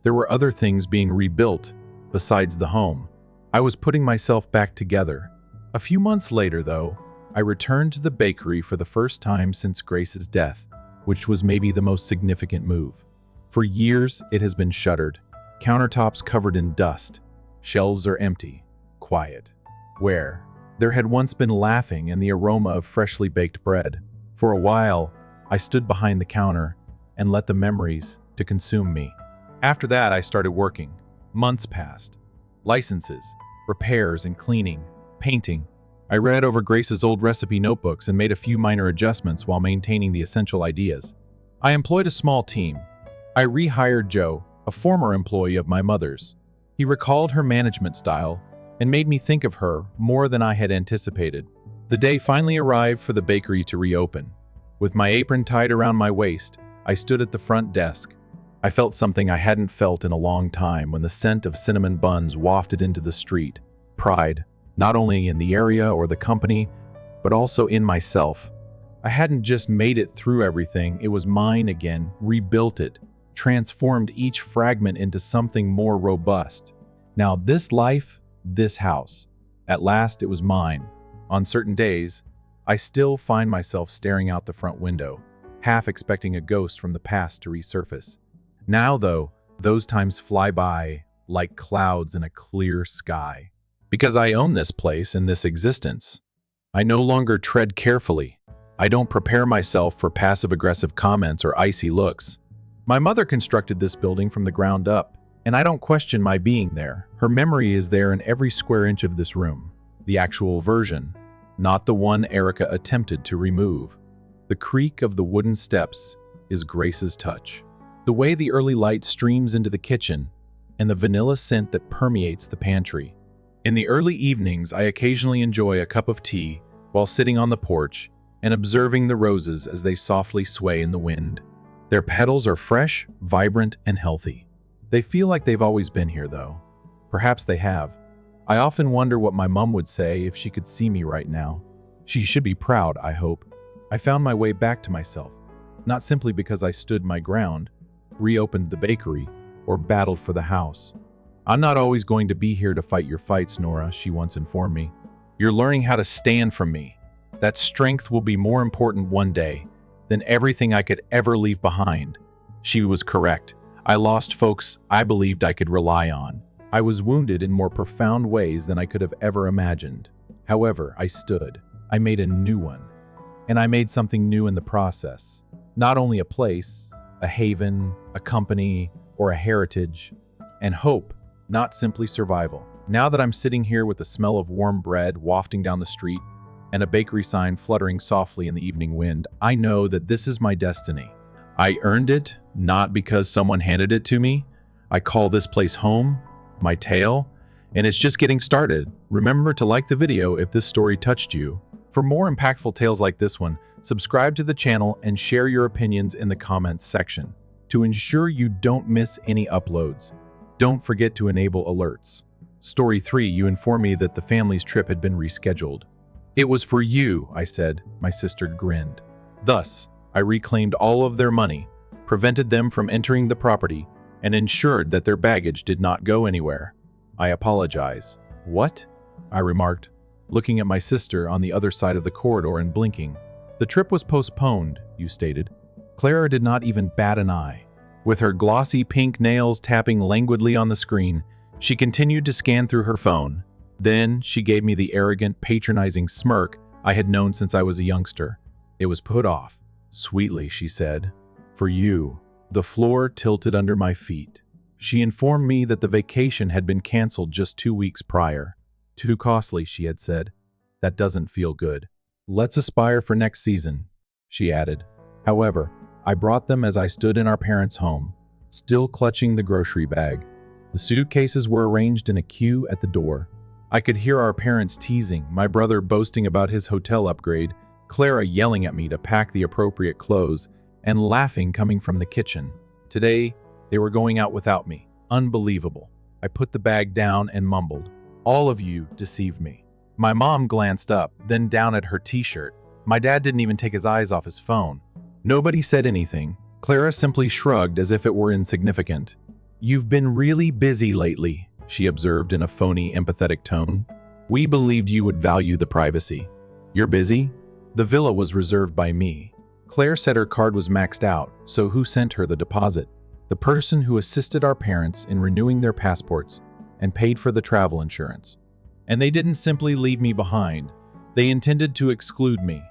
There were other things being rebuilt besides the home. I was putting myself back together. A few months later, though, I returned to the bakery for the first time since Grace's death, which was maybe the most significant move. For years, it has been shuttered. Countertops covered in dust. Shelves are empty, quiet. Where there had once been laughing and the aroma of freshly baked bread. For a while, I stood behind the counter and let the memories to consume me. After that, I started working. Months passed. Licenses, repairs and cleaning, painting. I read over Grace's old recipe notebooks and made a few minor adjustments while maintaining the essential ideas. I employed a small team. I rehired Joe, a former employee of my mother's. He recalled her management style and made me think of her more than I had anticipated. The day finally arrived for the bakery to reopen. With my apron tied around my waist, I stood at the front desk. I felt something I hadn't felt in a long time when the scent of cinnamon buns wafted into the street. Pride, not only in the area or the company, but also in myself. I hadn't just made it through everything, it was mine again, rebuilt it, transformed each fragment into something more robust. Now, this life, this house, at last it was mine. On certain days, I still find myself staring out the front window, half expecting a ghost from the past to resurface. Now, though, those times fly by like clouds in a clear sky. Because I own this place and this existence, I no longer tread carefully. I don't prepare myself for passive-aggressive comments or icy looks. My mother constructed this building from the ground up, and I don't question my being there. Her memory is there in every square inch of this room. The actual version, not the one Erica attempted to remove. The creak of the wooden steps is Grace's touch. The way the early light streams into the kitchen, and the vanilla scent that permeates the pantry. In the early evenings, I occasionally enjoy a cup of tea while sitting on the porch and observing the roses as they softly sway in the wind. Their petals are fresh, vibrant, and healthy. They feel like they've always been here, though. Perhaps they have. I often wonder what my mom would say if she could see me right now. She should be proud, I hope. I found my way back to myself, not simply because I stood my ground, reopened the bakery, or battled for the house. I'm not always going to be here to fight your fights, Nora, she once informed me. You're learning how to stand from me. That strength will be more important one day than everything I could ever leave behind. She was correct. I lost folks I believed I could rely on. I was wounded in more profound ways than I could have ever imagined. However, I stood. I made a new one. And I made something new in the process. Not only a place, a haven, a company, or a heritage, and hope, not simply survival. Now that I'm sitting here with the smell of warm bread wafting down the street and a bakery sign fluttering softly in the evening wind, I know that this is my destiny. I earned it, not because someone handed it to me. I call this place home, my tale, and it's just getting started. Remember to like the video if this story touched you. For more impactful tales like this one, subscribe to the channel and share your opinions in the comments section. To ensure you don't miss any uploads, don't forget to enable alerts. Story 3, you informed me that the family's trip had been rescheduled. It was for you, I said. My sister grinned. Thus, I reclaimed all of their money, prevented them from entering the property, and ensured that their baggage did not go anywhere. I apologize. What? I remarked, looking at my sister on the other side of the corridor and blinking. The trip was postponed, you stated. Clara did not even bat an eye. With her glossy pink nails tapping languidly on the screen, she continued to scan through her phone. Then she gave me the arrogant, patronizing smirk I had known since I was a youngster. It was put off. Sweetly, she said. For you. The floor tilted under my feet. She informed me that the vacation had been canceled just 2 weeks prior. Too costly, she had said. That doesn't feel good. Let's aspire for next season, she added. However, I brought them as I stood in our parents' home, still clutching the grocery bag. The suitcases were arranged in a queue at the door. I could hear our parents teasing, my brother boasting about his hotel upgrade, Clara yelling at me to pack the appropriate clothes, and laughing coming from the kitchen. Today, they were going out without me. Unbelievable. I put the bag down and mumbled, "All of you deceived me." My mom glanced up, then down at her t-shirt. My dad didn't even take his eyes off his phone. Nobody said anything. Clara simply shrugged as if it were insignificant. "You've been really busy lately," she observed in a phony, empathetic tone. "We believed you would value the privacy." "You're busy?" "The villa was reserved by me." Claire said her card was maxed out, so who sent her the deposit? The person who assisted our parents in renewing their passports and paid for the travel insurance. And they didn't simply leave me behind. They intended to exclude me.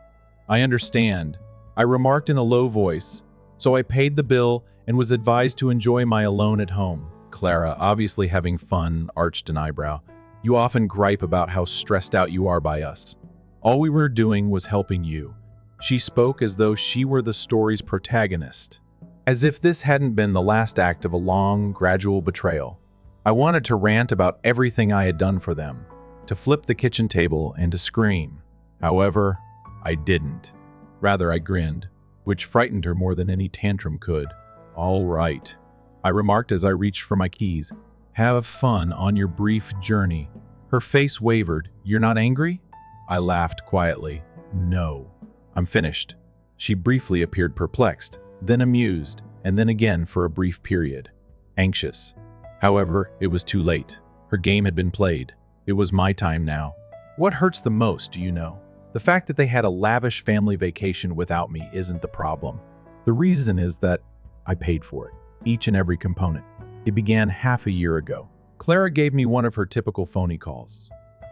I understand, I remarked in a low voice, so I paid the bill and was advised to enjoy my alone at home. Clara, obviously having fun, arched an eyebrow. "You often gripe about how stressed out you are by us. All we were doing was helping you." She spoke as though she were the story's protagonist, as if this hadn't been the last act of a long, gradual betrayal. I wanted to rant about everything I had done for them, to flip the kitchen table and to scream. However, I didn't. Rather, I grinned, which frightened her more than any tantrum could. "All right," I remarked as I reached for my keys. "Have fun on your brief journey." Her face wavered. "You're not angry?" I laughed quietly. No. I'm finished. She briefly appeared perplexed, then amused, and then again for a brief period. Anxious. However, it was too late. Her game had been played. It was my time now. What hurts the most, do you know? The fact that they had a lavish family vacation without me isn't the problem. The reason is that I paid for it, each and every component. It began half a year ago. Clara gave me one of her typical phony calls.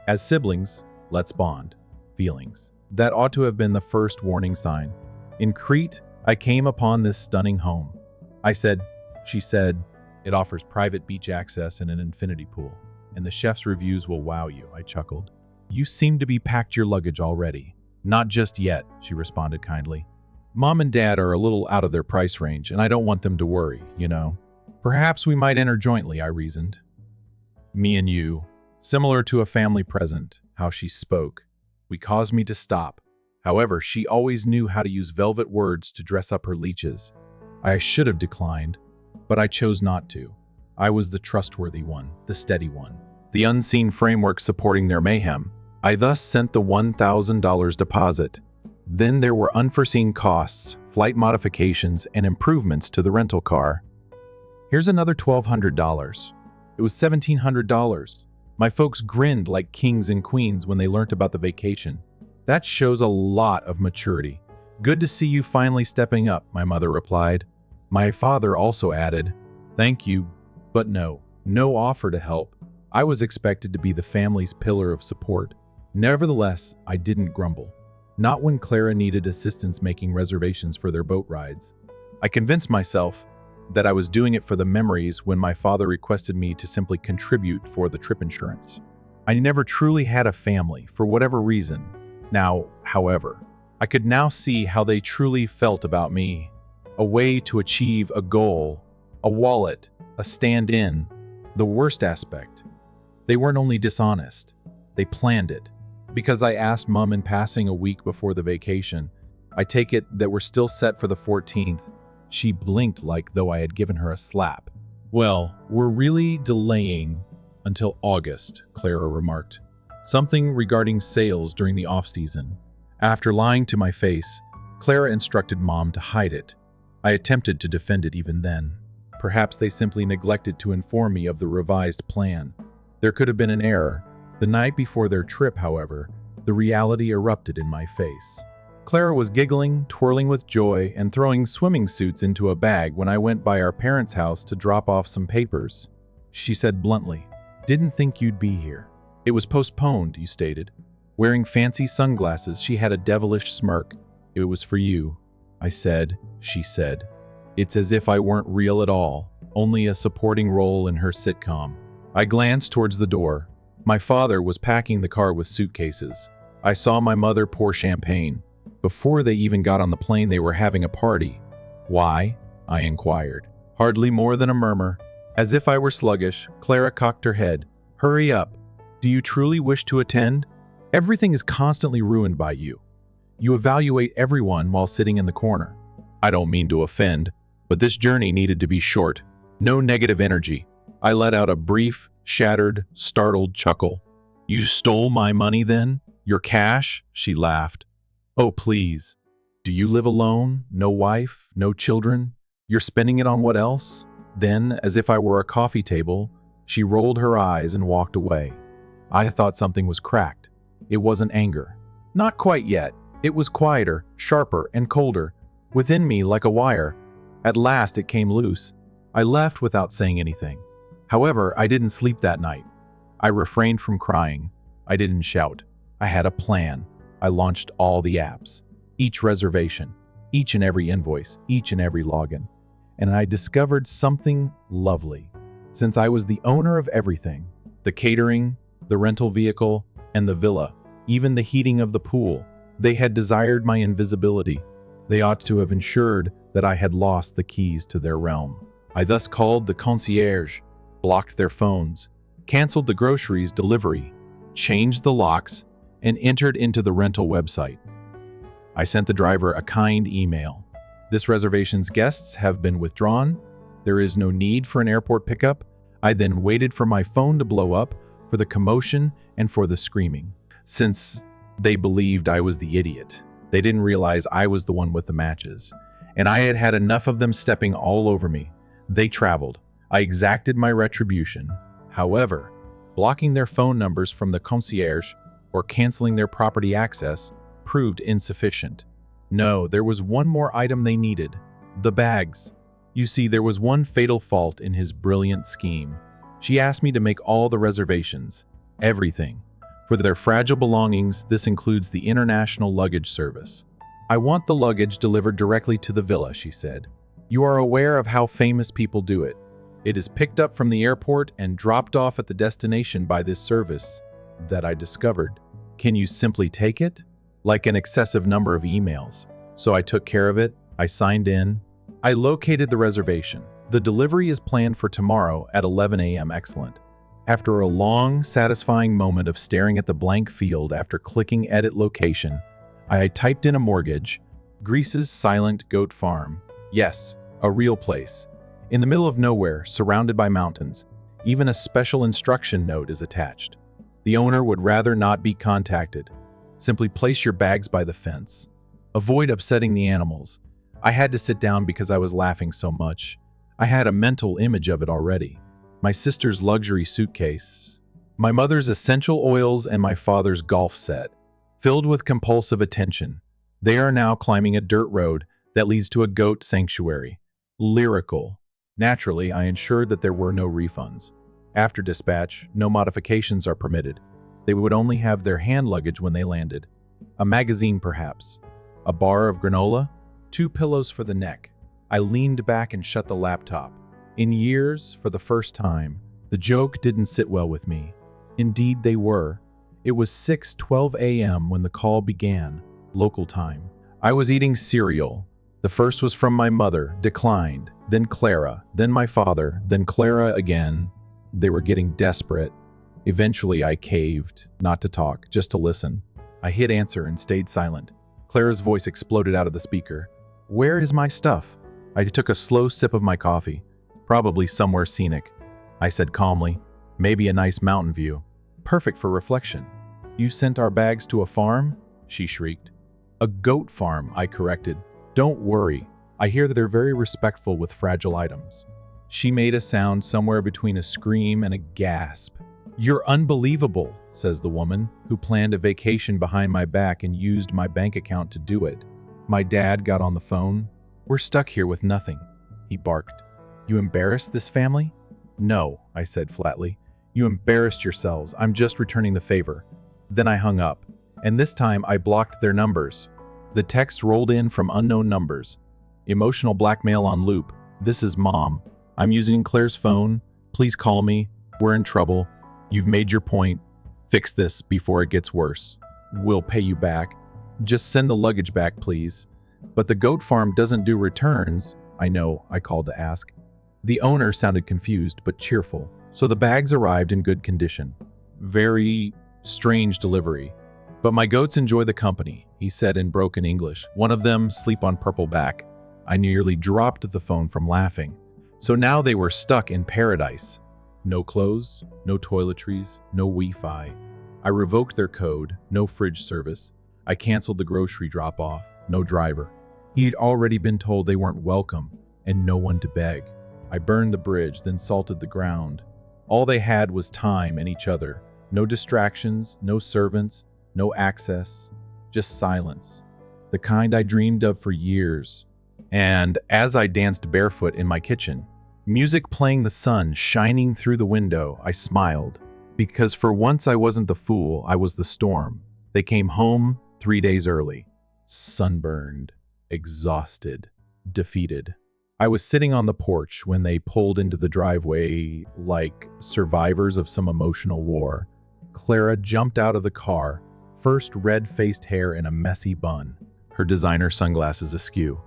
As siblings, let's bond. Feelings. That ought to have been the first warning sign. In Crete, I came upon this stunning home. She said, it offers private beach access and an infinity pool, and the chef's reviews will wow you, I chuckled. You seem to be packed your luggage already. Not just yet, she responded kindly. Mom and Dad are a little out of their price range, and I don't want them to worry, you know. Perhaps we might enter jointly, I reasoned. Me and you, similar to a family present, how she spoke. We caused me to stop. However, she always knew how to use velvet words to dress up her leeches. I should have declined, but I chose not to. I was the trustworthy one, the steady one, the unseen framework supporting their mayhem. I thus sent the $1,000 deposit. Then there were unforeseen costs, flight modifications, and improvements to the rental car. Here's another $1,200. It was $1,700. My folks grinned like kings and queens when they learnt about the vacation. That shows a lot of maturity. Good to see you finally stepping up, my mother replied. My father also added, thank you, but no offer to help. I was expected to be the family's pillar of support. Nevertheless, I didn't grumble. Not when Clara needed assistance making reservations for their boat rides. I convinced myself that I was doing it for the memories when my father requested me to simply contribute for the trip insurance. I never truly had a family, for whatever reason. Now, however, I could now see how they truly felt about me. A way to achieve a goal, a wallet, a stand-in. The worst aspect, they weren't only dishonest, they planned it. Because I asked Mom in passing a week before the vacation, I take it that we're still set for the 14th. She blinked like though I had given her a slap. Well, we're really delaying until August, Clara remarked. Something regarding sales during the off-season. After lying to my face, Clara instructed Mom to hide it. I attempted to defend it even then. Perhaps they simply neglected to inform me of the revised plan. There could have been an error. The night before their trip, however, the reality erupted in my face. Clara was giggling, twirling with joy, and throwing swimming suits into a bag when I went by our parents' house to drop off some papers. She said bluntly, "Didn't think you'd be here. It was postponed," you stated. Wearing fancy sunglasses, she had a devilish smirk. "It was for you," I said, she said. It's as if I weren't real at all, only a supporting role in her sitcom. I glanced towards the door. My father was packing the car with suitcases. I saw my mother pour champagne. Before they even got on the plane, they were having a party. Why? I inquired. Hardly more than a murmur. As if I were sluggish, Clara cocked her head. "Hurry up. Do you truly wish to attend? Everything is constantly ruined by you. You evaluate everyone while sitting in the corner. I don't mean to offend, but this journey needed to be short. No negative energy." I let out a brief, shattered, startled chuckle. "You stole my money then? Your cash?" She laughed. "Oh, please. Do you live alone? No wife? No children? You're spending it on what else?" Then, as if I were a coffee table, she rolled her eyes and walked away. I thought something was cracked. It wasn't anger. Not quite yet. It was quieter, sharper, and colder, within me like a wire. At last it came loose. I left without saying anything. However, I didn't sleep that night. I refrained from crying. I didn't shout. I had a plan. I launched all the apps, each reservation, each and every invoice, each and every login. And I discovered something lovely. Since I was the owner of everything, the catering, the rental vehicle, and the villa, even the heating of the pool, they had desired my invisibility. They ought to have ensured that I had lost the keys to their realm. I thus called the concierge, blocked their phones, canceled the groceries delivery, changed the locks, and entered into the rental website. I sent the driver a kind email. "This reservation's guests have been withdrawn. There is no need for an airport pickup." I then waited for my phone to blow up, for the commotion and for the screaming. Since They believed I was the idiot. They didn't realize I was the one with the matches. And I had had enough of them stepping all over me. They traveled. I exacted my retribution. However, blocking their phone numbers from the concierge or canceling their property access proved insufficient. No, there was one more item they needed: the bags. You see, there was one fatal fault in his brilliant scheme. She asked me to make all the reservations, everything. For their fragile belongings, this includes the international luggage service. I want the luggage delivered directly to the villa, she said. You are aware of how famous people do it. It is picked up from the airport and dropped off at the destination by this service that I discovered. Can you simply take it? Like an excessive number of emails. So I took care of it. I signed in. I located the reservation. The delivery is planned for tomorrow at 11 a.m. Excellent. After a long, satisfying moment of staring at the blank field after clicking Edit Location, I typed in a mortgage, Greece's Silent Goat Farm. Yes, a real place. In the middle of nowhere, surrounded by mountains. Even a special instruction note is attached. The owner would rather not be contacted. Simply place your bags by the fence. Avoid upsetting the animals. I had to sit down because I was laughing so much. I had a mental image of it already. My sister's luxury suitcase, my mother's essential oils, and my father's golf set, filled with compulsive attention. They are now climbing a dirt road that leads to a goat sanctuary. Lyrical. Naturally, I ensured that there were no refunds. After dispatch, no modifications are permitted. They would only have their hand luggage when they landed. A magazine, perhaps. A bar of granola. 2 pillows for the neck. I leaned back and shut the laptop. In years, for the first time, the joke didn't sit well with me. Indeed, they were. It was 6:12 a.m. when the call began, local time. I was eating cereal. The first was from my mother, declined, then Clara, then my father, then Clara again. They were getting desperate. Eventually, I caved, not to talk, just to listen. I hit answer and stayed silent. Clara's voice exploded out of the speaker. Where is my stuff? I took a slow sip of my coffee. Probably somewhere scenic. I said calmly, maybe a nice mountain view. Perfect for reflection. You sent our bags to a farm? She shrieked. A goat farm, I corrected. Don't worry. I hear that they're very respectful with fragile items. She made a sound somewhere between a scream and a gasp. You're unbelievable, says the woman, who planned a vacation behind my back and used my bank account to do it. My dad got on the phone. We're stuck here with nothing, he barked. You embarrassed this family? No, I said flatly. You embarrassed yourselves. I'm just returning the favor. Then I hung up, and this time I blocked their numbers. The text rolled in from unknown numbers. Emotional blackmail on loop. This is Mom. I'm using Claire's phone. Please call me. We're in trouble. You've made your point. Fix this before it gets worse. We'll pay you back. Just send the luggage back, please. But the goat farm doesn't do returns. I know, I called to ask. The owner sounded confused but cheerful, so the bags arrived in good condition. Very strange delivery. But my goats enjoy the company, he said in broken English. One of them sleep on purple back. I nearly dropped the phone from laughing. So now they were stuck in paradise. No clothes, no toiletries, no Wi-Fi. I revoked their code, no fridge service. I canceled the grocery drop-off, no driver. He'd already been told they weren't welcome, and no one to beg. I burned the bridge, then salted the ground. All they had was time and each other. No distractions, no servants, no access, just silence. The kind I dreamed of for years. And as I danced barefoot in my kitchen, music playing, the sun shining through the window, I smiled. Because for once I wasn't the fool, I was the storm. They came home 3 days early. Sunburned, exhausted, defeated. I was sitting on the porch when they pulled into the driveway like survivors of some emotional war. Clara jumped out of the car, first red-faced hair in a messy bun, her designer sunglasses askew.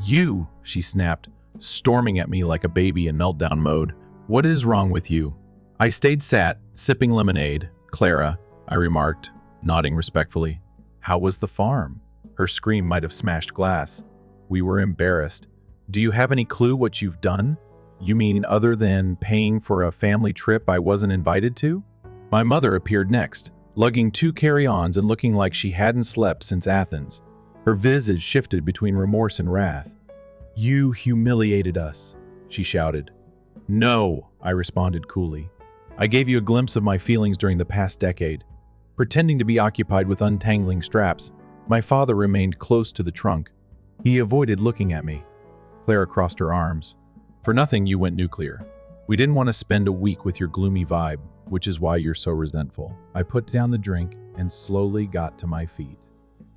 You, she snapped, storming at me like a baby in meltdown mode. What is wrong with you? I stayed sat, sipping lemonade. Clara, I remarked, nodding respectfully. How was the farm? Her scream might have smashed glass. We were embarrassed. Do you have any clue what you've done? You mean other than paying for a family trip I wasn't invited to? My mother appeared next. lugging 2 carry-ons and looking like she hadn't slept since Athens. Her visage shifted between remorse and wrath. "You humiliated us," she shouted. "No," I responded coolly. "I gave you a glimpse of my feelings during the past decade." Pretending to be occupied with untangling straps, my father remained close to the trunk. He avoided looking at me. Clara crossed her arms. "For nothing, you went nuclear. We didn't want to spend a week with your gloomy vibe, which is why you're so resentful." I put down the drink and slowly got to my feet.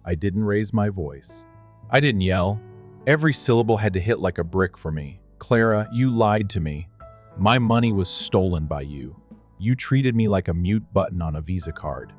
I didn't raise my voice. I didn't yell. Every syllable had to hit like a brick for me. "Clara, you lied to me. My money was stolen by you. You treated me like a mute button on a Visa card.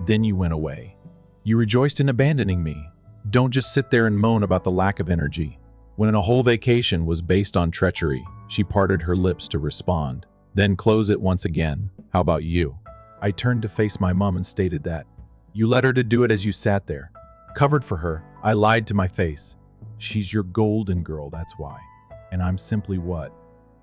Then you went away. You rejoiced in abandoning me. Don't just sit there and moan about the lack of energy. When a whole vacation was based on treachery." She parted her lips to respond. "Then close it once again. How about you?" I turned to face my mom and stated that. "You let her to do it as you sat there. Covered for her, I lied to my face. She's your golden girl, that's why. And I'm simply what?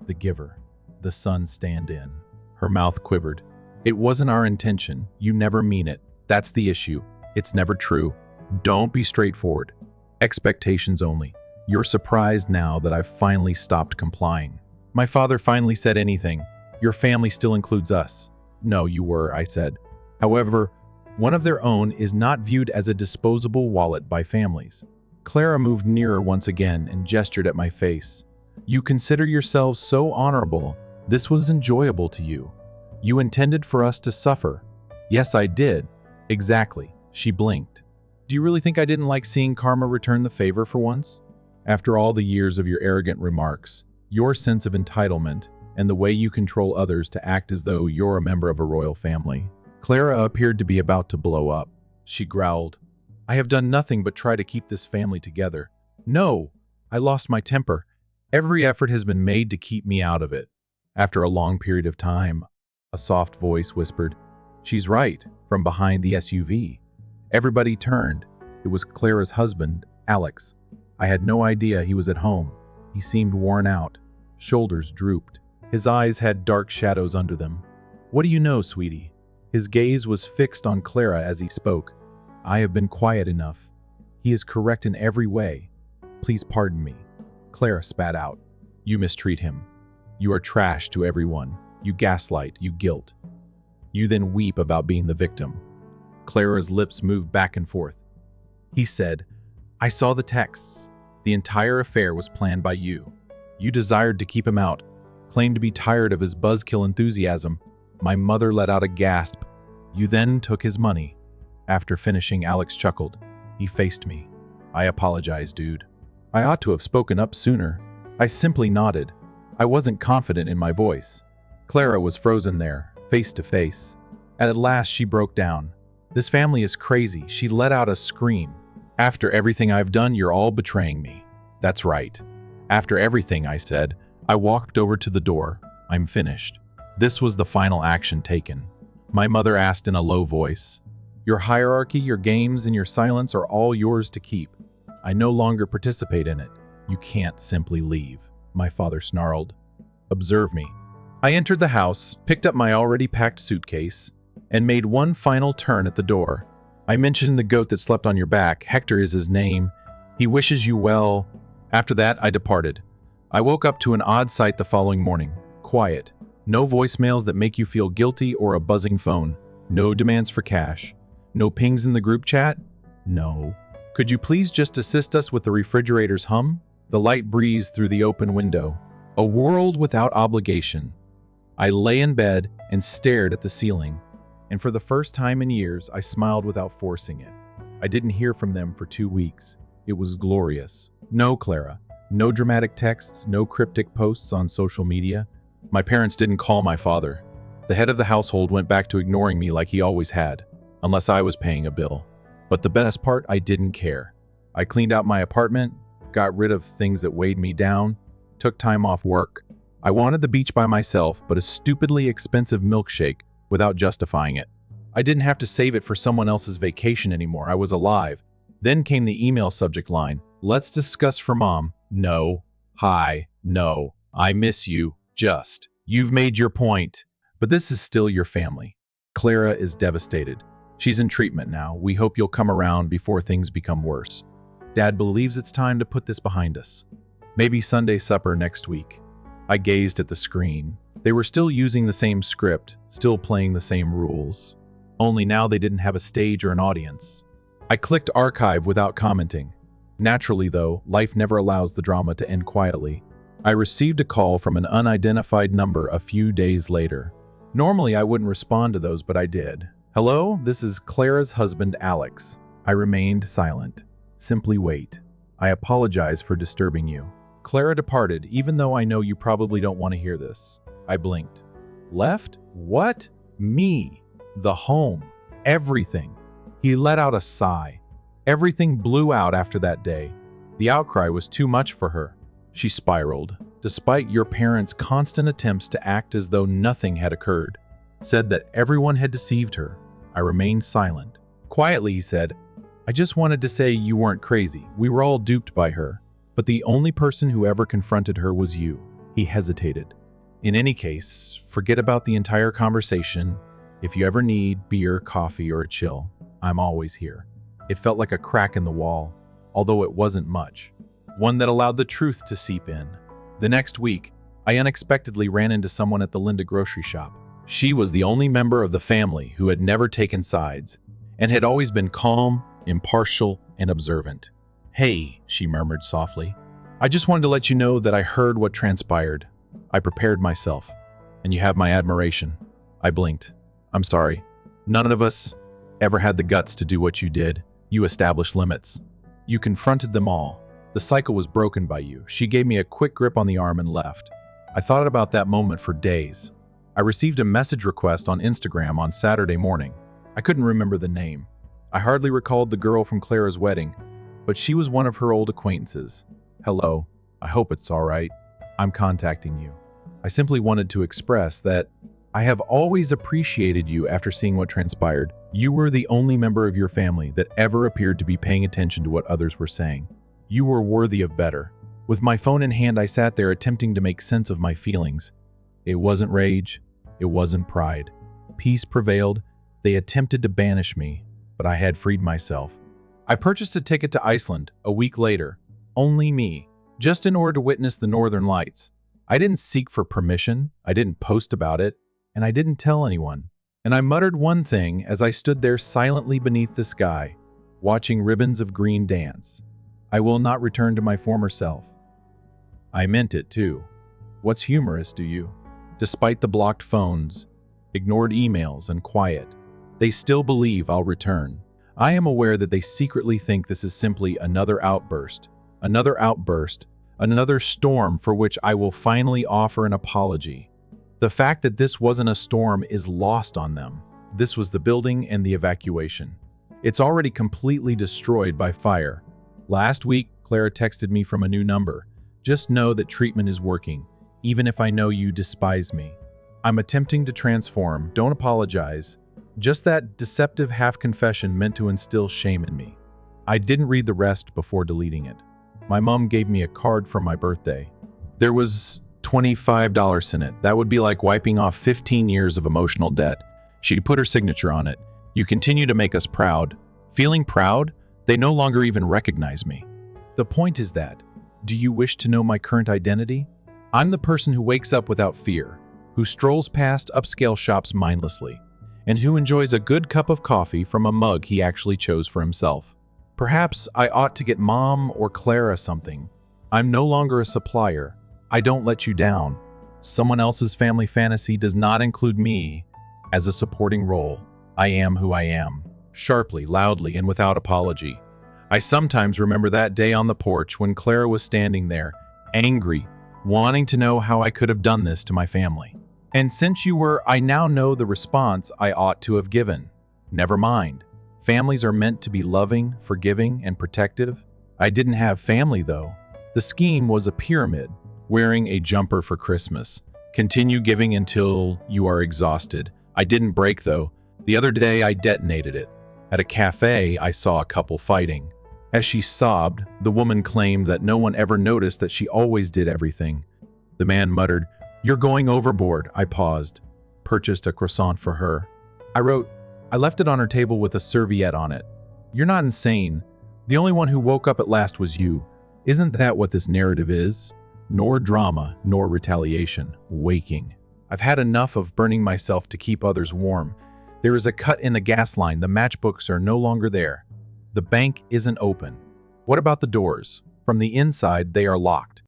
The giver. The son stand-in." Her mouth quivered. "It wasn't our intention. You never mean it. That's the issue. It's never true. Don't be straightforward. Expectations only. You're surprised now that I've finally stopped complying. My father finally said anything. Your family still includes us." "No, you were," I said. "However, one of their own is not viewed as a disposable wallet by families." Clara moved nearer once again and gestured at my face. "You consider yourselves so honorable. This was enjoyable to you. You intended for us to suffer." "Yes, I did." "Exactly." She blinked. "Do you really think I didn't like seeing karma return the favor for once? After all the years of your arrogant remarks, your sense of entitlement, and the way you control others to act as though you're a member of a royal family." Clara appeared to be about to blow up. She growled, "I have done nothing but try to keep this family together. No, I lost my temper. Every effort has been made to keep me out of it." After a long period of time, a soft voice whispered, "She's right," from behind the SUV. Everybody turned. It was Clara's husband, Alex. I had no idea he was at home. He seemed worn out. Shoulders drooped. His eyes had dark shadows under them. "What do you know, sweetie?" His gaze was fixed on Clara as he spoke. "I have been quiet enough. He is correct in every way. Please pardon me." Clara spat out. "You mistreat him. You are trash to everyone. You gaslight, you guilt. You then weep about being the victim." Clara's lips moved back and forth. He said, "I saw the texts. The entire affair was planned by you. You desired to keep him out, claimed to be tired of his buzzkill enthusiasm." My mother let out a gasp. "You then took his money." After finishing, Alex chuckled. He faced me. "I apologize, dude. I ought to have spoken up sooner." I simply nodded. I wasn't confident in my voice. Clara was frozen there, face to face. At last she broke down. "This family is crazy." She let out a scream. "After everything I've done, you're all betraying me." "That's right." "After everything," I said. I walked over to the door. "I'm finished." This was the final action taken. My mother asked in a low voice, "Your hierarchy, your games, and your silence are all yours to keep. I no longer participate in it. You can't simply leave." My father snarled. "Observe me." I entered the house, picked up my already packed suitcase, and made one final turn at the door. "I mentioned the goat that slept on your back. Hector is his name. He wishes you well." After that, I departed. I woke up to an odd sight the following morning. Quiet. No voicemails that make you feel guilty or a buzzing phone. No demands for cash. No pings in the group chat? No. "Could you please just assist us with the refrigerator's hum?" The light breezed through the open window. A world without obligation. I lay in bed and stared at the ceiling. And for the first time in years, I smiled without forcing it. I didn't hear from them for 2 weeks. It was glorious. No Clara. No dramatic texts, no cryptic posts on social media. My parents didn't call my father. The head of the household went back to ignoring me like he always had, unless I was paying a bill. But the best part, I didn't care. I cleaned out my apartment, got rid of things that weighed me down, took time off work. I wanted the beach by myself, but a stupidly expensive milkshake without justifying it. I didn't have to save it for someone else's vacation anymore. I was alive. Then came the email subject line. "Let's discuss for mom." No. "Hi. No. I miss you. Just. You've made your point. But this is still your family." Clara is devastated. She's in treatment now. We hope you'll come around before things become worse. Dad believes it's time to put this behind us. Maybe Sunday supper next week." I gazed at the screen. They were still using the same script, still playing the same rules. Only now they didn't have a stage or an audience. I clicked archive without commenting. Naturally, though, life never allows the drama to end quietly. I received a call from an unidentified number a few days later. Normally, I wouldn't respond to those, but I did. "Hello, this is Clara's husband, Alex." I remained silent. "Simply wait. I apologize for disturbing you." Clara departed, even though I know you probably don't want to hear this. I blinked. Left? What? Me. The home. Everything. He let out a sigh. Everything blew out after that day. The outcry was too much for her. She spiraled, despite your parents' constant attempts to act as though nothing had occurred. Said that everyone had deceived her. I remained silent. Quietly, he said, "I just wanted to say you weren't crazy. We were all duped by her. But the only person who ever confronted her was you." He hesitated. "In any case, forget about the entire conversation. If you ever need beer, coffee, or a chill, I'm always here." It felt like a crack in the wall, although it wasn't much. One that allowed the truth to seep in. The next week, I unexpectedly ran into someone at the Linda grocery shop. She was the only member of the family who had never taken sides, and had always been calm, impartial, and observant. "Hey," she murmured softly. "I just wanted to let you know that I heard what transpired. I prepared myself, and you have my admiration." I blinked. "I'm sorry. None of us ever had the guts to do what you did. You established limits. You confronted them all. The cycle was broken by you." She gave me a quick grip on the arm and left. I thought about that moment for days. I received a message request on Instagram on Saturday morning. I couldn't remember the name. I hardly recalled the girl from Clara's wedding, but she was one of her old acquaintances. "Hello, I hope it's all right. I'm contacting you. I simply wanted to express that I have always appreciated you after seeing what transpired. You were the only member of your family that ever appeared to be paying attention to what others were saying. You were worthy of better." With my phone in hand, I sat there attempting to make sense of my feelings. It wasn't rage. It wasn't pride. Peace prevailed. They attempted to banish me, but I had freed myself. I purchased a ticket to Iceland a week later. Only me. Just in order to witness the Northern Lights. I didn't seek for permission. I didn't post about it. And I didn't tell anyone. And I muttered one thing as I stood there silently beneath the sky, watching ribbons of green dance. I will not return to my former self. I meant it too. What's humorous, do you? Despite the blocked phones, ignored emails, and quiet, they still believe I'll return. I am aware that they secretly think this is simply another outburst, another storm for which I will finally offer an apology. The fact that this wasn't a storm is lost on them. This was the building and the evacuation. It's already completely destroyed by fire. Last week, Clara texted me from a new number. "Just know that treatment is working, even if I know you despise me. I'm attempting to transform, don't apologize." Just that deceptive half-confession meant to instill shame in me. I didn't read the rest before deleting it. My mom gave me a card for my birthday. There was $25 in it. That would be like wiping off 15 years of emotional debt. She put her signature on it. "You continue to make us proud." Feeling proud? They no longer even recognize me. The point is that, do you wish to know my current identity? I'm the person who wakes up without fear, who strolls past upscale shops mindlessly, and who enjoys a good cup of coffee from a mug he actually chose for himself. Perhaps I ought to get Mom or Clara something. I'm no longer a supplier. I don't let you down. Someone else's family fantasy does not include me as a supporting role. I am who I am, sharply, loudly, and without apology. I sometimes remember that day on the porch when Clara was standing there, angry, wanting to know how I could have done this to my family. "And since you were, I now know the response I ought to have given. Never mind. Families are meant to be loving, forgiving, and protective. I didn't have family, though. The scheme was a pyramid. Wearing a jumper for Christmas. Continue giving until you are exhausted. I didn't break, though. The other day, I detonated it. At a cafe, I saw a couple fighting. As she sobbed, the woman claimed that no one ever noticed that she always did everything. The man muttered, "You're going overboard." I paused, purchased a croissant for her. I wrote, I left it on her table with a serviette on it. You're not insane. The only one who woke up at last was you. Isn't that what this narrative is? Nor drama, nor retaliation. Waking. I've had enough of burning myself to keep others warm. There is a cut in the gas line. The matchbooks are no longer there. The bank isn't open. What about the doors? From the inside, they are locked.